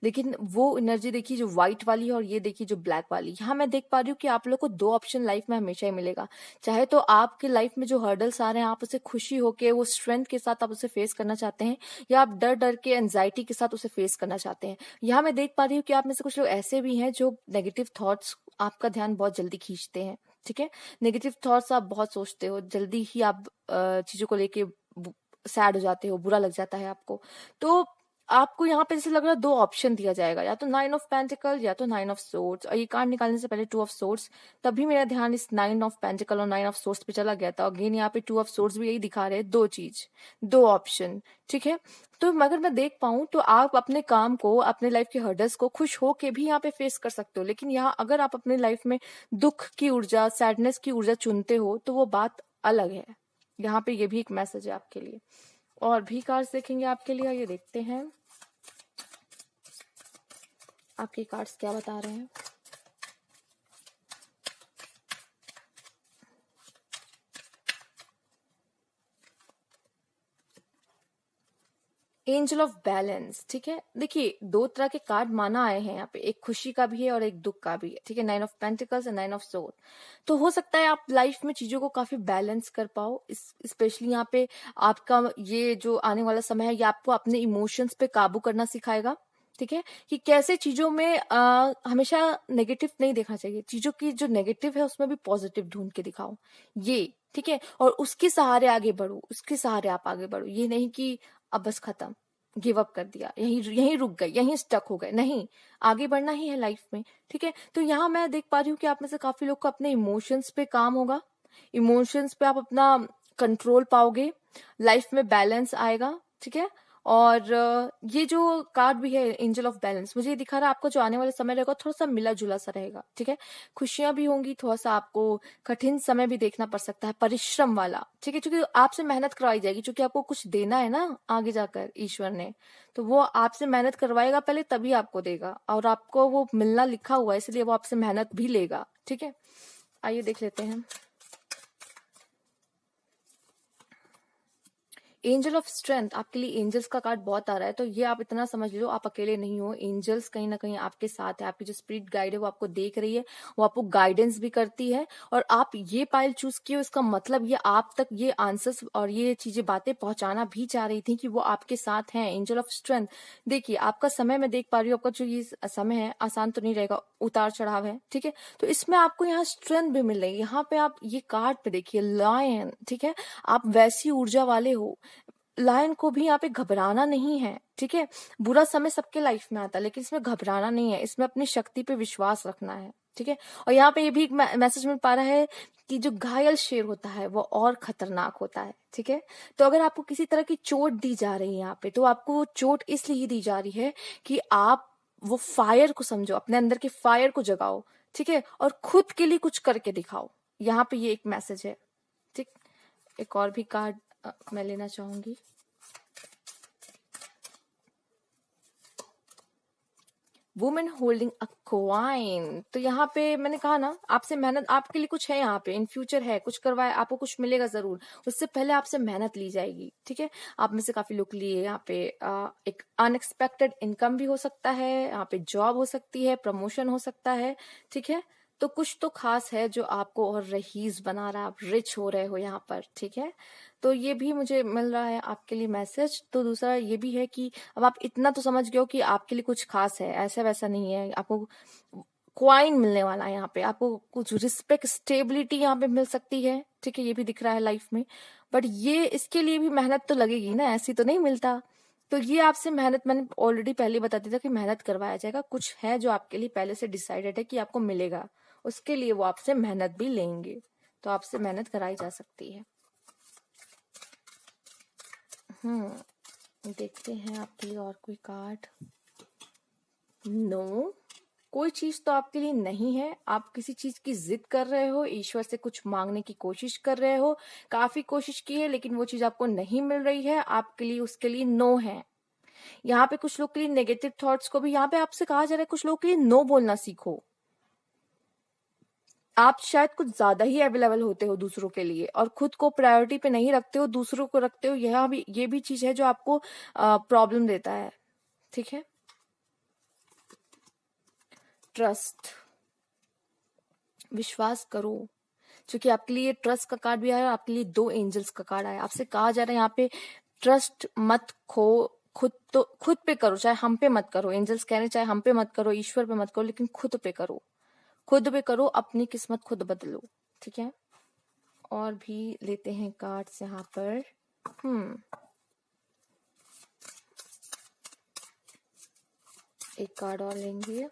Speaker 1: लेकिन वो एनर्जी देखिए जो व्हाइट वाली है और ये देखिए जो ब्लैक वाली। यहाँ मैं देख पा रही हूँ कि आप लोग को दो ऑप्शन लाइफ में हमेशा ही मिलेगा। चाहे तो आपके लाइफ में जो हर्डल्स आ रहे हैं आप उसे खुशी होके वो स्ट्रेंथ के साथ आप उसे फेस करना चाहते हैं, या आप डर डर के एंजाइटी के साथ उसे फेस करना चाहते हैं। यहाँ मैं देख पा रही हूँ कि आप में से कुछ लोग ऐसे भी हैं जो नेगेटिव थॉट्स आपका ध्यान बहुत जल्दी खींचते हैं। ठीक है, नेगेटिव थॉट्स आप बहुत सोचते हो, जल्दी ही आप चीजों को लेके सैड हो जाते हो, बुरा लग जाता है आपको। तो आपको यहाँ पे जैसे लग रहा है दो ऑप्शन दिया जाएगा, या तो 9 ऑफ पेंटिकल या तो 9 ऑफ सोर्ड्स। और ये कार्ड निकालने से पहले 2 ऑफ सोर्ड्स, तभी मेरा ध्यान इस 9 ऑफ पेंटिकल और 9 ऑफ सोर्ड्स पे चला गया था। अगेन यहाँ पे 2 ऑफ सोर्ड्स भी यही दिखा रहे हैं, दो चीज, दो ऑप्शन। ठीक है, तो अगर मैं देख पाऊं तो आप अपने काम को, अपने लाइफ के हर्डल्स को खुश होके भी यहाँ पे फेस कर सकते हो। लेकिन यहाँ अगर आप अपने लाइफ में दुख की ऊर्जा, सैडनेस की ऊर्जा चुनते हो तो वो बात अलग है। यहाँ पे ये भी एक मैसेज है आपके लिए। और भी कार्ड्स देखेंगे आपके लिए, ये देखते हैं आपके कार्ड्स क्या बता रहे हैं। Angel of balance. ठीक है, देखिए दो तरह के कार्ड माना आए हैं यहाँ पे, एक खुशी का भी है और एक दुख का भी है। ठीक है, 9 of pentacles and 9 of sword. तो हो सकता है आप लाइफ में चीजों को काफी बैलेंस कर पाओ। स्पेशली यहाँ पे आपका ये जो आने वाला समय है ये आपको अपने इमोशंस पे काबू करना सिखाएगा। ठीक है, कि कैसे चीजों में हमेशा नेगेटिव नहीं देखना चाहिए, चीजों की जो नेगेटिव है उसमें भी पॉजिटिव ढूंढ के दिखाओ ये। ठीक है, और उसके सहारे आगे बढ़ो, उसके सहारे आप आगे बढ़ो। ये नहीं कि अब बस खत्म, गिव अप कर दिया, यहीं यहीं रुक गए, यहीं स्टक हो गए, नहीं, आगे बढ़ना ही है लाइफ में। ठीक है, तो यहाँ मैं देख पा रही हूँ कि आप में से काफी लोग को अपने इमोशंस पे काम होगा, इमोशंस पे आप अपना कंट्रोल पाओगे, लाइफ में बैलेंस आएगा। ठीक है, और ये जो कार्ड भी है एंजल ऑफ बैलेंस, मुझे ये दिखा रहा है आपको जो आने वाला समय रहेगा थोड़ा सा मिला जुला सा रहेगा। ठीक है, खुशियां भी होंगी, थोड़ा सा आपको कठिन समय भी देखना पड़ सकता है, परिश्रम वाला। ठीक है, क्योंकि आपसे मेहनत करवाई जाएगी, क्योंकि आपको कुछ देना है ना आगे जाकर ईश्वर ने, तो वो आपसे मेहनत करवाएगा पहले, तभी आपको देगा, और आपको वो मिलना लिखा हुआ है, इसलिए वो आपसे मेहनत भी लेगा। ठीक है, आइए देख लेते हैं। एंजल ऑफ स्ट्रेंथ, आपके लिए एंजल्स का कार्ड बहुत आ रहा है, तो ये आप इतना समझ लो आप अकेले नहीं हो, एंजल्स कहीं ना कहीं आपके साथ है। आपकी जो स्पिरिट गाइड है वो आपको देख रही है, वो आपको गाइडेंस भी करती है। और आप ये पाइल चूज किए, इसका मतलब ये आप तक ये आंसर्स और ये चीजें, बातें पहुंचाना भी चाह रही थी कि वो आपके साथ हैं। एंजल ऑफ स्ट्रेंथ, देखिए आपका समय मैं देख पा रही हूँ, आपका जो ये समय है आसान तो नहीं रहेगा, उतार चढ़ाव है। ठीक है, तो इसमें आपको यहाँ स्ट्रेंथ भी मिल रही है। यहाँ पे आप ये कार्ड पे देखिए लायन। ठीक है, आप वैसी ऊर्जा वाले हो, लायन को भी यहाँ पे घबराना नहीं है। ठीक है, बुरा समय सबके लाइफ में आता है, लेकिन इसमें घबराना नहीं है, इसमें अपनी शक्ति पे विश्वास रखना है। ठीक है, और यहाँ पे ये भी एक मैसेज मिल पा रहा है कि जो घायल शेर होता है वो और खतरनाक होता है। ठीक है, तो अगर आपको किसी तरह की चोट दी जा रही है यहाँ पे, तो आपको वो चोट इसलिए दी जा रही है कि आप वो फायर को समझो, अपने अंदर के फायर को जगाओ। ठीक है, और खुद के लिए कुछ करके दिखाओ। यहाँ पे ये एक मैसेज है। ठीक, एक और भी कार्ड मैं लेना चाहूंगी। वुमेन होल्डिंग अ क्वाइन, तो यहाँ पे मैंने कहा ना आपसे मेहनत, आपके लिए कुछ है यहाँ पे, इन फ्यूचर है, कुछ करवाए, आपको कुछ मिलेगा जरूर, उससे पहले आपसे मेहनत ली जाएगी। ठीक है, आप में से काफी लोग के लिए यहाँ पे एक अनएक्सपेक्टेड इनकम भी हो सकता है, यहाँ पे जॉब हो सकती है, प्रमोशन हो सकता है। ठीक है, तो कुछ तो खास है जो आपको और रईस बना रहा है, आप रिच हो रहे हो यहाँ पर। ठीक है, तो ये भी मुझे मिल रहा है आपके लिए मैसेज। तो दूसरा ये भी है कि अब आप इतना तो समझ गए हो कि आपके लिए कुछ खास है, ऐसा वैसा नहीं है, आपको क्वाइन मिलने वाला है यहाँ पे, आपको कुछ रिस्पेक्ट, स्टेबिलिटी यहाँ पे मिल सकती है। ठीक है, ये भी दिख रहा है लाइफ में, बट ये इसके लिए भी मेहनत तो लगेगी ना, ऐसी तो नहीं मिलता। तो ये आपसे मेहनत, मैंने ऑलरेडी पहले बता दिया था कि मेहनत करवाया जाएगा, कुछ है जो आपके लिए पहले से डिसाइडेड है कि आपको मिलेगा, उसके लिए वो आपसे मेहनत भी लेंगे, तो आपसे मेहनत कराई जा सकती है। देखते हैं आपके लिए और कोई कार्ड। नो, कोई चीज तो आपके लिए नहीं है, आप किसी चीज की जिद कर रहे हो, ईश्वर से कुछ मांगने की कोशिश कर रहे हो, काफी कोशिश की है लेकिन वो चीज आपको नहीं मिल रही है, आपके लिए उसके लिए नो है। यहाँ पे कुछ लोग के लिए नेगेटिव थॉट्स को भी यहाँ पे आपसे कहा जा रहा है, कुछ लोग के लिए नो बोलना सीखो। आप शायद कुछ ज्यादा ही अवेलेबल होते हो दूसरों के लिए और खुद को प्रायोरिटी पे नहीं रखते हो, दूसरों को रखते हो। यह भी, ये भी चीज है जो आपको प्रॉब्लम देता है। ठीक है, ट्रस्ट, विश्वास करो, क्योंकि आपके लिए ट्रस्ट का कार्ड भी आया और आपके लिए 2 एंजल्स का कार्ड आया। आपसे कहा जा रहा है यहाँ पे ट्रस्ट मत खो, खुद पे करो, चाहे हम पे मत करो। एंजल्स कह रहे हैं चाहे हम पे मत करो, ईश्वर पे मत करो, लेकिन खुद पे करो, खुद पे करो, अपनी किस्मत खुद बदलो। ठीक है, और भी लेते हैं कार्ड्स यहाँ पर। एक कार्ड और लेंगे।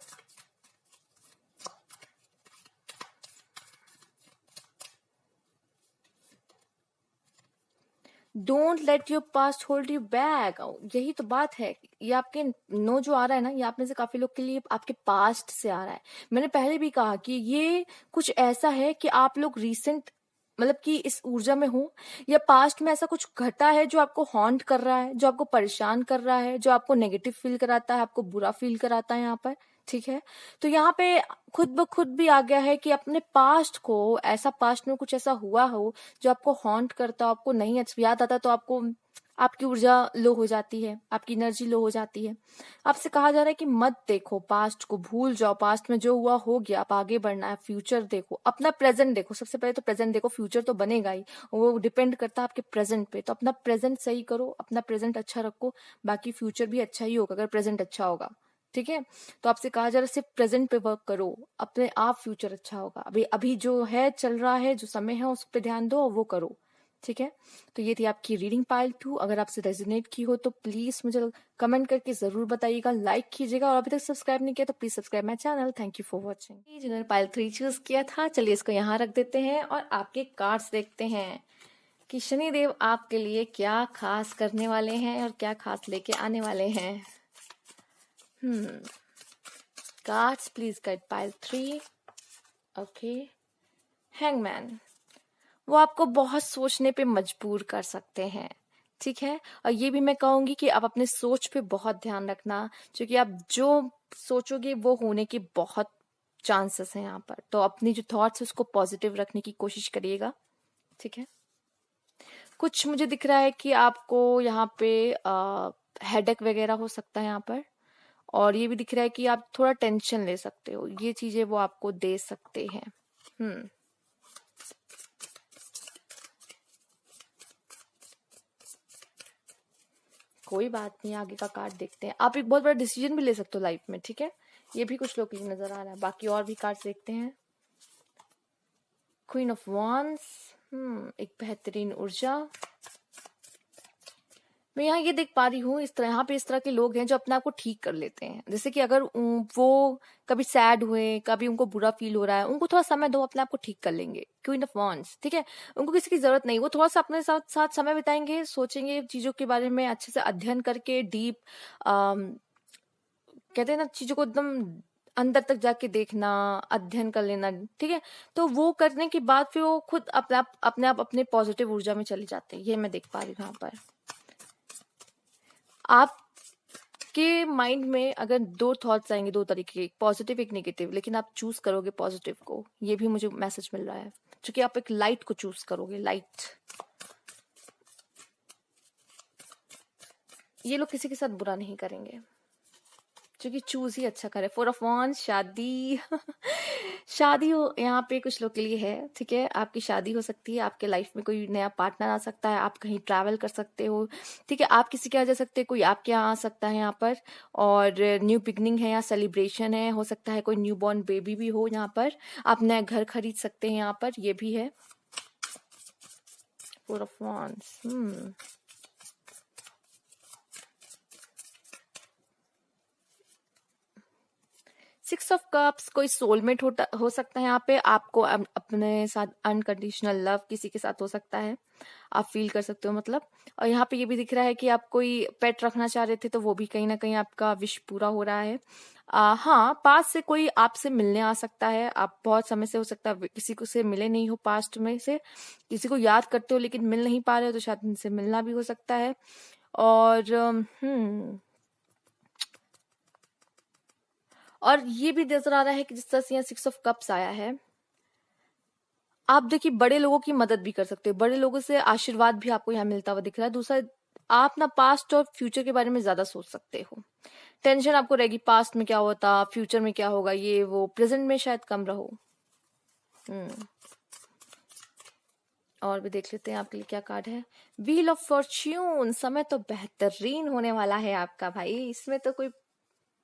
Speaker 1: Don't let your past hold you back. यही तो बात है। ये आपके नो जो आ रहा है ना, ये आप में से काफी लोग के लिए आपके पास्ट से आ रहा है। मैंने पहले भी कहा कि ये कुछ ऐसा है कि आप लोग रिसेंट मतलब कि इस ऊर्जा में हो, या पास्ट में ऐसा कुछ घटा है जो आपको हॉन्ट कर रहा है, जो आपको परेशान कर रहा है, जो आपको नेगेटिव फील कराता है, आपको बुरा फील कराता है यहाँ पर। ठीक है, तो यहाँ पे खुद ब खुद भी आ गया है कि अपने पास्ट को, ऐसा पास्ट में कुछ ऐसा हुआ हो जो आपको हॉन्ट करता हो, आपको नहीं याद आता, तो आपको आपकी ऊर्जा लो हो जाती है, आपकी एनर्जी लो हो जाती है। आपसे कहा जा रहा है कि मत देखो पास्ट को, भूल जाओ, पास्ट में जो हुआ हो गया, आप आगे बढ़ना है, फ्यूचर देखो, अपना प्रेजेंट देखो। सबसे पहले तो प्रेजेंट देखो, फ्यूचर तो बनेगा ही, वो डिपेंड करता है आपके प्रेजेंट पे। तो अपना प्रेजेंट सही करो, अपना प्रेजेंट अच्छा रखो, बाकी फ्यूचर भी अच्छा ही होगा अगर प्रेजेंट अच्छा होगा। ठीक है, तो आपसे कहा जा रहा है सिर्फ प्रेजेंट पे वर्क करो, अपने आप फ्यूचर अच्छा होगा। अभी अभी जो है चल रहा है, जो समय है उस पर ध्यान दो और वो करो। ठीक है, तो ये थी आपकी रीडिंग पाइल 2। अगर आपसे रेजोनेट की हो तो प्लीज मुझे कमेंट करके जरूर बताइएगा, लाइक कीजिएगा, और अभी तक सब्सक्राइब नहीं किया तो please subscribe my channel. Thank you for watching. जिन्होंने पाइल 3 चूज किया था, चलिए इसको यहाँ रख देते हैं और आपके कार्ड्स देखते हैं कि शनिदेव आपके लिए क्या खास करने वाले हैं और क्या खास लेके आने वाले हैं। Cards please guide pile 3। Okay, hangman, वो आपको बहुत सोचने पे मजबूर कर सकते हैं। ठीक है, और ये भी मैं कहूंगी कि आप अपने सोच पे बहुत ध्यान रखना, क्योंकि आप जो सोचोगे वो होने के बहुत चांसेस हैं यहाँ पर। तो अपनी जो थॉट्स है उसको पॉजिटिव रखने की कोशिश करिएगा। ठीक है, कुछ मुझे दिख रहा है कि आपको यहाँ पे हेडेक वगैरह हो सकता है यहाँ पर, और ये भी दिख रहा है कि आप थोड़ा टेंशन ले सकते हो, ये चीजें वो आपको दे सकते हैं। कोई बात नहीं, आगे का कार्ड देखते हैं। आप एक बहुत बड़ा डिसीजन भी ले सकते हो लाइफ में। ठीक है, ये भी कुछ लोग की नजर आ रहा है। बाकी और भी कार्ड देखते हैं। क्वीन ऑफ वांड्स, एक बेहतरीन ऊर्जा। मैं यहाँ ये देख पा रही हूँ, यहाँ पे इस तरह के लोग हैं जो अपने आप को ठीक कर लेते हैं। जैसे कि अगर वो कभी सैड हुए, कभी उनको बुरा फील हो रहा है, उनको थोड़ा समय दो, अपने आप को ठीक कर लेंगे। क्वीन ऑफ वांड्स, ठीक है, उनको किसी की जरूरत नहीं, वो थोड़ा सा अपने साथ साथ समय बिताएंगे, सोचेंगे चीजों के बारे में, अच्छे से अध्ययन करके डीप कहते हैं ना, चीजों को एकदम अंदर तक जाके देखना, अध्ययन कर लेना। ठीक है, तो वो करने के बाद फिर वो खुद अपने आप अपने पॉजिटिव ऊर्जा में चले जाते हैं। ये मैं देख पा रही हूँ यहाँ पर। आपके माइंड में अगर 2 थॉट्स आएंगे, 2 तरीके के, एक पॉजिटिव एक नेगेटिव, लेकिन आप चूज करोगे पॉजिटिव को, ये भी मुझे मैसेज मिल रहा है, क्योंकि आप एक लाइट को चूज करोगे। लाइट, ये लोग किसी के साथ बुरा नहीं करेंगे, क्योंकि चूज ही अच्छा करे। 4 ऑफ वांड्स, शादी शादी हो यहाँ पे कुछ लोग के लिए है। ठीक है, आपकी शादी हो सकती है, आपके लाइफ में कोई नया पार्टनर आ सकता है, आप कहीं ट्रैवल कर सकते हो। ठीक है, आप किसी के यहाँ जा सकते हैं, कोई आपके यहाँ आ सकता है यहाँ पर, और न्यू बिगनिंग है, यहाँ सेलिब्रेशन है, हो सकता है कोई न्यू बॉर्न बेबी भी हो यहाँ पर, आप नया घर खरीद सकते हैं यहाँ पर, ये भी है। 4 ऑफ वांड्स, 6 ऑफ कप्स, कोई सोलमेट हो सकता है यहाँ पे, आपको अपने साथ अनकंडीशनल लव किसी के साथ हो सकता है, आप फील कर सकते हो मतलब। और यहाँ पे ये भी दिख रहा है कि आप कोई पेट रखना चाह रहे थे, तो वो भी कहीं ना कहीं आपका विश पूरा हो रहा है। हाँ, पास्ट से कोई आपसे मिलने आ सकता है, आप बहुत समय से हो सकता है किसी को से मिले नहीं हो, पास्ट में से किसी को याद करते हो लेकिन मिल नहीं पा रहे हो, तो शायद उनसे मिलना भी हो सकता है। और ये भी नजर आ रहा है कि जिस तरह से यहाँ 6 ऑफ कप्स आया है, आप देखिए बड़े लोगों की मदद भी कर सकते हो, बड़े लोगों से आशीर्वाद भी आपको यहाँ मिलता हुआ दिख रहा है। दूसरा, आप ना पास्ट और फ्यूचर के बारे में ज्यादा सोच सकते हो। टेंशन आपको रहेगी पास्ट में क्या होता, फ्यूचर में क्या होगा, ये वो। प्रेजेंट में शायद कम रहो। हम्म और भी देख लेते हैं आपके लिए क्या कार्ड है। Wheel of Fortune. समय तो बेहतरीन होने वाला है आपका भाई, इसमें तो कोई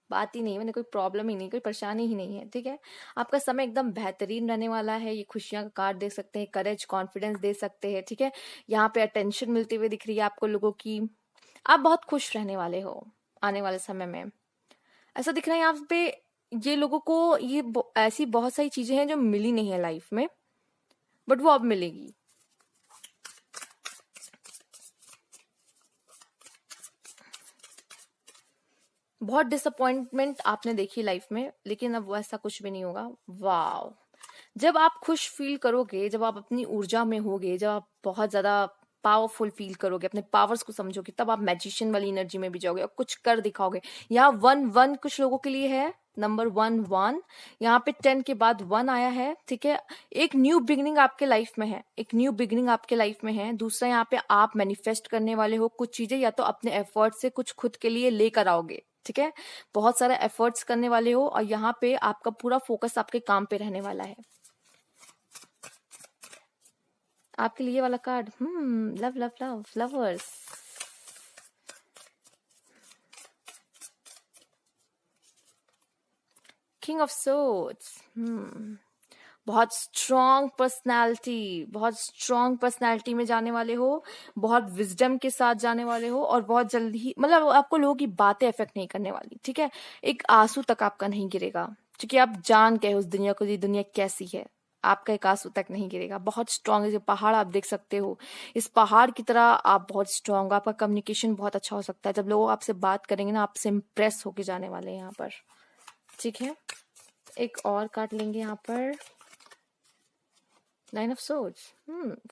Speaker 1: बात ही नहीं, मैंने कोई प्रॉब्लम ही नहीं, कोई परेशानी ही नहीं है। ठीक है, आपका समय एकदम बेहतरीन रहने वाला है। ये खुशियां का कार्ड दे सकते हैं, करेज कॉन्फिडेंस दे सकते हैं। ठीक है, यहाँ पे अटेंशन मिलती हुई दिख रही है आपको लोगों की। आप बहुत खुश रहने वाले हो आने वाले समय में। ऐसा दिख रहा है यहाँ पे ये लोगों को, ये ऐसी बहुत सारी चीजें हैं जो मिली नहीं है लाइफ में, बट वो अब मिलेगी। बहुत डिसअपॉइंटमेंट आपने देखी लाइफ में, लेकिन अब वैसा कुछ भी नहीं होगा। वाह, जब आप खुश फील करोगे, जब आप अपनी ऊर्जा में होगे, जब आप बहुत ज्यादा पावरफुल फील करोगे, अपने पावर्स को समझोगे, तब आप मैजिशियन वाली एनर्जी में भी जाओगे और कुछ कर दिखाओगे। यहाँ 1-1 कुछ लोगों के लिए है, नंबर 1-1। यहाँ पे 10 के बाद 1 आया है। ठीक है, एक न्यू बिगनिंग आपके लाइफ में है, एक न्यू बिगनिंग आपके लाइफ में है। दूसरा, यहाँ पे आप मैनिफेस्ट करने वाले हो कुछ चीजें, या तो अपने एफर्ट से कुछ खुद के लिए लेकर आओगे। ठीक है, बहुत सारा एफर्ट्स करने वाले हो और यहाँ पे आपका पूरा फोकस आपके काम पे रहने वाला है। आपके लिए वाला card, love love love lovers. King of swords. बहुत स्ट्रॉन्ग पर्सनालिटी, बहुत स्ट्रॉन्ग पर्सनालिटी में जाने वाले हो, बहुत विजडम के साथ जाने वाले हो, और बहुत जल्दी ही, मतलब आपको लोगों की बातें अफेक्ट नहीं करने वाली। ठीक है, एक आंसू तक आपका नहीं गिरेगा, क्योंकि आप जान गए हो उस दुनिया को, ये दुनिया कैसी है। आपका एक आंसू तक नहीं गिरेगा। बहुत स्ट्रांग है, जो पहाड़ आप देख सकते हो, इस पहाड़ की तरह आप बहुत स्ट्रांग। आपका कम्युनिकेशन बहुत अच्छा हो सकता है, जब लोग आपसे बात करेंगे ना, आपसे इम्प्रेस होके जाने वाले हैं यहाँ पर। ठीक है, एक और कार्ड लेंगे यहाँ पर, 9 ऑफ सोर्ड्स।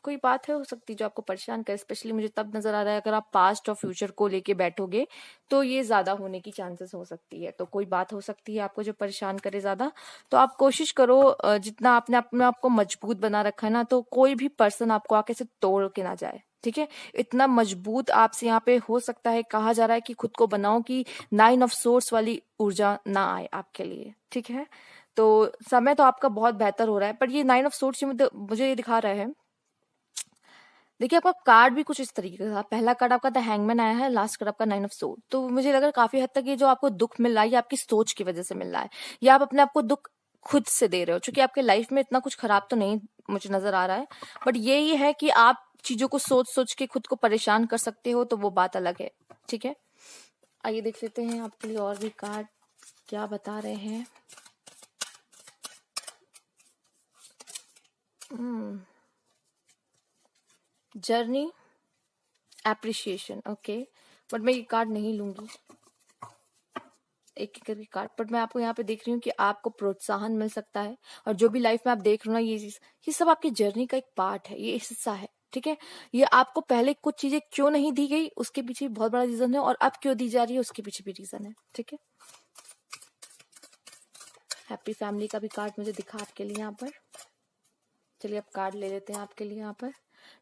Speaker 1: कोई बात है हो सकती है जो आपको परेशान करे, स्पेशली मुझे तब नजर आ रहा है अगर आप पास्ट और फ्यूचर को लेके बैठोगे तो ये ज्यादा होने की चांसेस हो सकती है। तो कोई बात हो सकती है आपको जो परेशान करे ज्यादा, तो आप कोशिश करो जितना आपने अपने आप को मजबूत बना रखा है ना, तो कोई भी पर्सन आपको आके से तोड़ के ना जाए। ठीक है, इतना मजबूत आपसे यहाँ पे हो सकता है, कहा जा रहा है कि खुद को बनाओ कि 9 ऑफ सोर्स वाली ऊर्जा ना आए आपके लिए। ठीक है, तो समय तो आपका बहुत बेहतर हो रहा है, पर ये 9 ऑफ सोर्ड्स मुझे ये दिखा रहा है। देखिए, आपका कार्ड भी कुछ इस तरीके का था। पहला कार्ड आपका द हैंगमैन आया है, लास्ट कार्ड आपका 9 ऑफ सोर्ड। तो मुझे लग रहा है काफी हद तक ये जो आपको दुख मिल रहा है, ये आपकी सोच की वजह से मिल रहा है, या आप अपने आपको दुख खुद से दे रहे हो, क्योंकि आपके लाइफ में इतना कुछ खराब तो नहीं मुझे नजर आ रहा है, बट ये है कि आप चीजों को सोच सोच के खुद को परेशान कर सकते हो, तो वो बात अलग है। ठीक है, आइए देख लेते हैं आपके लिए और भी कार्ड क्या बता रहे हैं। Journey, appreciation. ओके, बट मैं ये कार्ड नहीं लूंगी, एक एक करके कार्ड। बट मैं आपको यहाँ पे देख रही हूँ कि आपको प्रोत्साहन मिल सकता है, और जो भी लाइफ में आप देख रहे हो ना, ये सब आपकी जर्नी का एक पार्ट है, ये हिस्सा है। ठीक है, ये आपको पहले कुछ चीजें क्यों नहीं दी गई उसके पीछे भी बहुत बड़ा रीजन है, और अब क्यों दी जा रही है उसके पीछे भी रीजन है। ठीक है, हैप्पी फैमिली का भी कार्ड मुझे दिखा आपके लिए यहाँ पर। चलिए अब कार्ड ले लेते हैं आपके लिए यहाँ पर।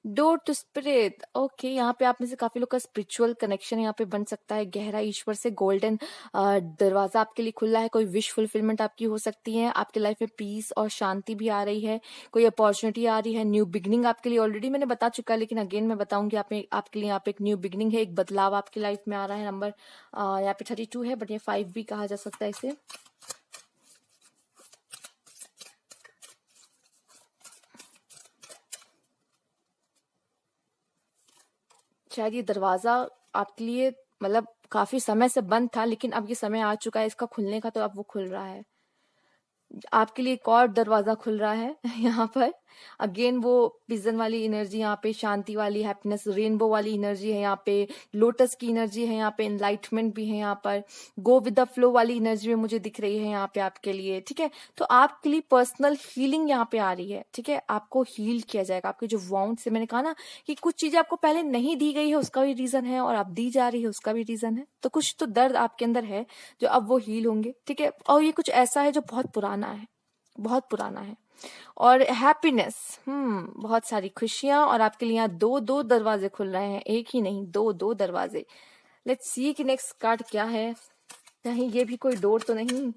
Speaker 1: Door to spirit. ओके, यहाँ पे आप में से काफी लोग का स्पिरिचुअल कनेक्शन यहाँ पे बन सकता है, गहरा ईश्वर से। गोल्डन दरवाजा आपके लिए खुला है, कोई विश फुलफिलमेंट आपकी हो सकती है। आपके लाइफ में पीस और शांति भी आ रही है, कोई अपॉर्चुनिटी आ रही है, न्यू बिगनिंग आपके लिए ऑलरेडी मैंने बता चुका है, लेकिन अगेन मैं बताऊंगी आपके लिए यहाँ पे एक न्यू बिगनिंग है, एक बदलाव आपकी लाइफ में आ रहा है। नंबर यहाँ पे 32 है, बट ये 5 भी कहा जा सकता है इसे। शायद ये दरवाजा आपके लिए मतलब काफी समय से बंद था, लेकिन अब ये समय आ चुका है इसका खुलने का, तो अब वो खुल रहा है। आपके लिए एक और दरवाजा खुल रहा है यहाँ पर। अगेन वो पिजन वाली एनर्जी यहाँ पे, शांति वाली, हैप्पीनेस, रेनबो वाली एनर्जी है यहाँ पे, लोटस की एनर्जी है यहाँ पे, एनलाइटमेंट भी है यहाँ पर, गो विद द फ्लो वाली एनर्जी में मुझे दिख रही है यहाँ पे आपके लिए। ठीक है, तो आपके लिए पर्सनल हीलिंग यहाँ पे आ रही है। ठीक है, आपको हील किया जाएगा। आपके जो वाउंड से मैंने कहा ना कि कुछ चीजें आपको पहले नहीं दी गई है, उसका भी रीजन है, और अब दी जा रही है उसका भी रीजन है। तो कुछ तो दर्द आपके अंदर है जो अब वो हील होंगे। ठीक है, और ये कुछ ऐसा है जो बहुत पुराना है, बहुत पुराना है। और हैप्पीनेस, बहुत सारी खुशियां, और आपके लिए यहाँ दो दो दरवाजे खुल रहे हैं, एक ही नहीं, दो दो दरवाजे। लेट्स सी कि नेक्स्ट कार्ड क्या है। कहीं ये भी कोई डोर तो नहीं।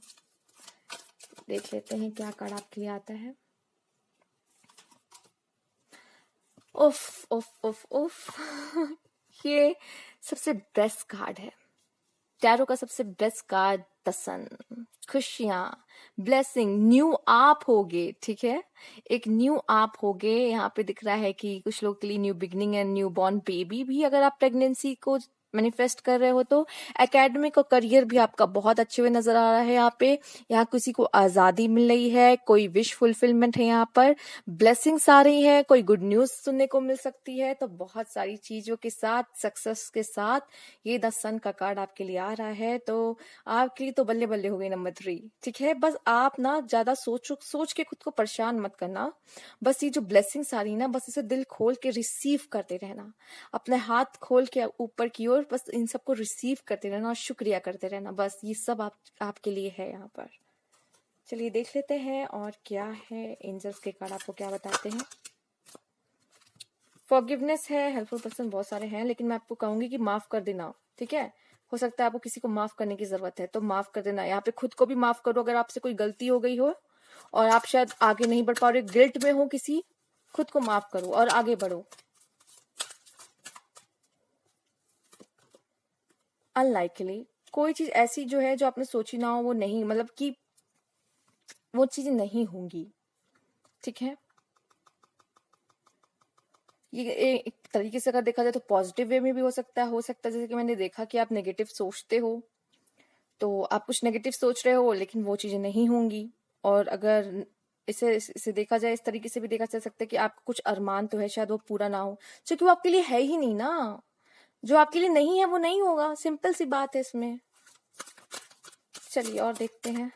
Speaker 1: देख लेते हैं क्या कार्ड आपके लिए आता है। उफ उफ उफ उफ ये सबसे बेस्ट कार्ड है, टैरो का सबसे बेस्ट कार्ड, द सन। खुशियां, ब्लेसिंग, न्यू आप होगे, ठीक है, एक न्यू आप होगे। यहाँ पे दिख रहा है कि कुछ लोग के लिए new beginning and new born baby भी, अगर आप प्रेगनेंसी को मैनिफेस्ट कर रहे हो तो। एकेडमिक और करियर भी आपका बहुत अच्छे हुए नजर आ रहा है यहाँ पे। यहाँ किसी को आजादी मिल रही है, कोई विश फुलफिलमेंट है यहाँ पर, ब्लेसिंग्स आ रही है, कोई गुड न्यूज सुनने को मिल सकती है। तो बहुत सारी चीजों के साथ, सक्सेस के साथ ये द सन का कार्ड आपके लिए आ रहा है। तो आपके लिए तो बल्ले बल्ले हो गई नंबर 3, ठीक है। बस आप ना ज्यादा सोच के खुद को परेशान मत करना। बस ये जो ब्लेसिंग्स आ रही ना, बस इसे दिल खोल के रिसीव करते रहना, अपने हाथ खोल के ऊपर की ओर बस इन सबको रिसीव करते रहना और शुक्रिया करते रहना। बस ये सब आपके लिए है यहाँ पर। चलिए देख लेते हैं और क्या है, एंजल्स के कार्ड आपको क्या बताते हैं। फॉरगिवनेस है, हेल्पफुल पर्सन बहुत सारे हैं, लेकिन मैं आपको कहूंगी कि माफ कर देना, ठीक है। हो सकता है आपको किसी को माफ करने की जरूरत है, तो माफ कर देना। यहाँ पे खुद को भी माफ करो अगर आपसे कोई गलती हो गई हो और आप शायद आगे नहीं बढ़ पा रहे, गिल्ट में हो किसी, खुद को माफ करो और आगे बढ़ो। अनलाइकली कोई चीज ऐसी जो है जो आपने सोची ना हो, वो नहीं, मतलब कि वो चीजें नहीं होंगी, ठीक है। ये एक तरीके से अगर देखा जाए तो पॉजिटिव वे में भी हो सकता है जैसे कि मैंने देखा कि आप नेगेटिव सोचते हो, तो आप कुछ नेगेटिव सोच रहे हो लेकिन वो चीजें नहीं होंगी। और अगर इसे देखा जाए, इस तरीके से भी देखा जा सकता है कि आपका कुछ अरमान तो है, शायद वो पूरा ना हो, क्योंकि वो आपके लिए है ही नहीं ना। जो आपके लिए नहीं है वो नहीं होगा, सिंपल सी बात है इसमें। चलिए और देखते हैं।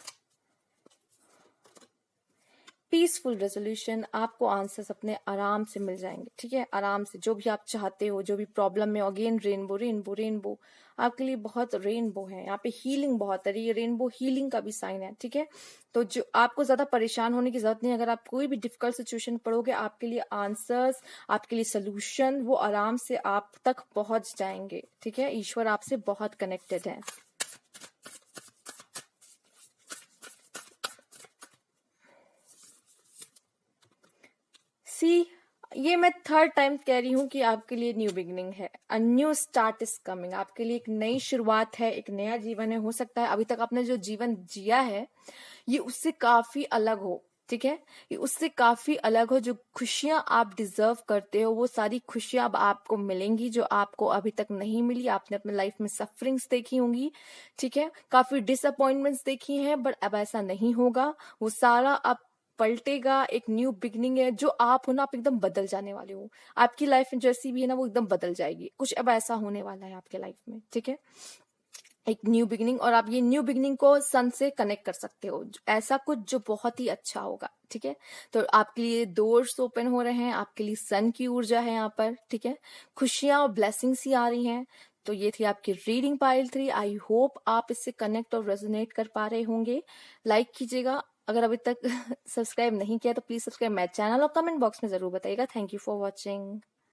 Speaker 1: पीसफुल रेजोल्यूशन, आपको आंसर्स अपने आराम से मिल जाएंगे, ठीक है, आराम से। जो भी आप चाहते हो, जो भी प्रॉब्लम में, अगेन रेनबो रेनबो रेनबो, आपके लिए बहुत रेनबो है यहाँ पे। हीलिंग बहुत है, ये रेनबो हीलिंग का भी साइन है, ठीक है। तो जो आपको ज्यादा परेशान होने की जरूरत नहीं। अगर आप कोई भी डिफिकल्ट सिचुएशन पढ़ोगे, आपके लिए आंसर्स, आपके लिए सोल्यूशन वो आराम से आप तक पहुंच जाएंगे, ठीक है। ईश्वर आपसे बहुत कनेक्टेड है। सी, ये मैं थर्ड टाइम कह रही हूँ कि आपके लिए न्यू बिगनिंग है, a new start is coming. आपके लिए एक नई शुरुआत है, एक नया जीवन है। हो सकता है अभी तक आपने जो जीवन जिया है ये उससे काफी अलग हो, ठीक है, ये उससे काफी अलग हो। जो खुशियां आप डिजर्व करते हो वो सारी खुशियां अब आपको मिलेंगी, जो आपको अभी तक नहीं मिली। आपने अपने लाइफ में सफरिंग्स देखी होंगी, ठीक है, काफी डिसअपॉइंटमेंट्स देखी हैं, बट अब ऐसा नहीं होगा। वो सारा अब पलटेगा, एक न्यू बिगनिंग है। जो आप हो ना, आप एकदम बदल जाने वाले हो। आपकी लाइफ जैसी भी है ना, वो एकदम बदल जाएगी। कुछ अब ऐसा होने वाला है आपके लाइफ में, ठीक है, एक न्यू बिगनिंग। और आप ये न्यू बिगनिंग को सन से कनेक्ट कर सकते हो, ऐसा कुछ जो बहुत ही अच्छा होगा, ठीक है। तो आपके लिए डोर्स ओपन हो रहे हैं, आपके लिए सन की ऊर्जा है यहाँ पर, ठीक है। खुशियां और ब्लेसिंग्स ही आ रही हैं। तो ये थी आपकी रीडिंग पाइल 3। आई होप आप इससे कनेक्ट और रेजोनेट कर पा रहे होंगे। लाइक कीजिएगा, अगर अभी तक सब्सक्राइब नहीं किया तो प्लीज सब्सक्राइब माय चैनल, और कमेंट बॉक्स में जरूर बताइएगा। Thank you for watching.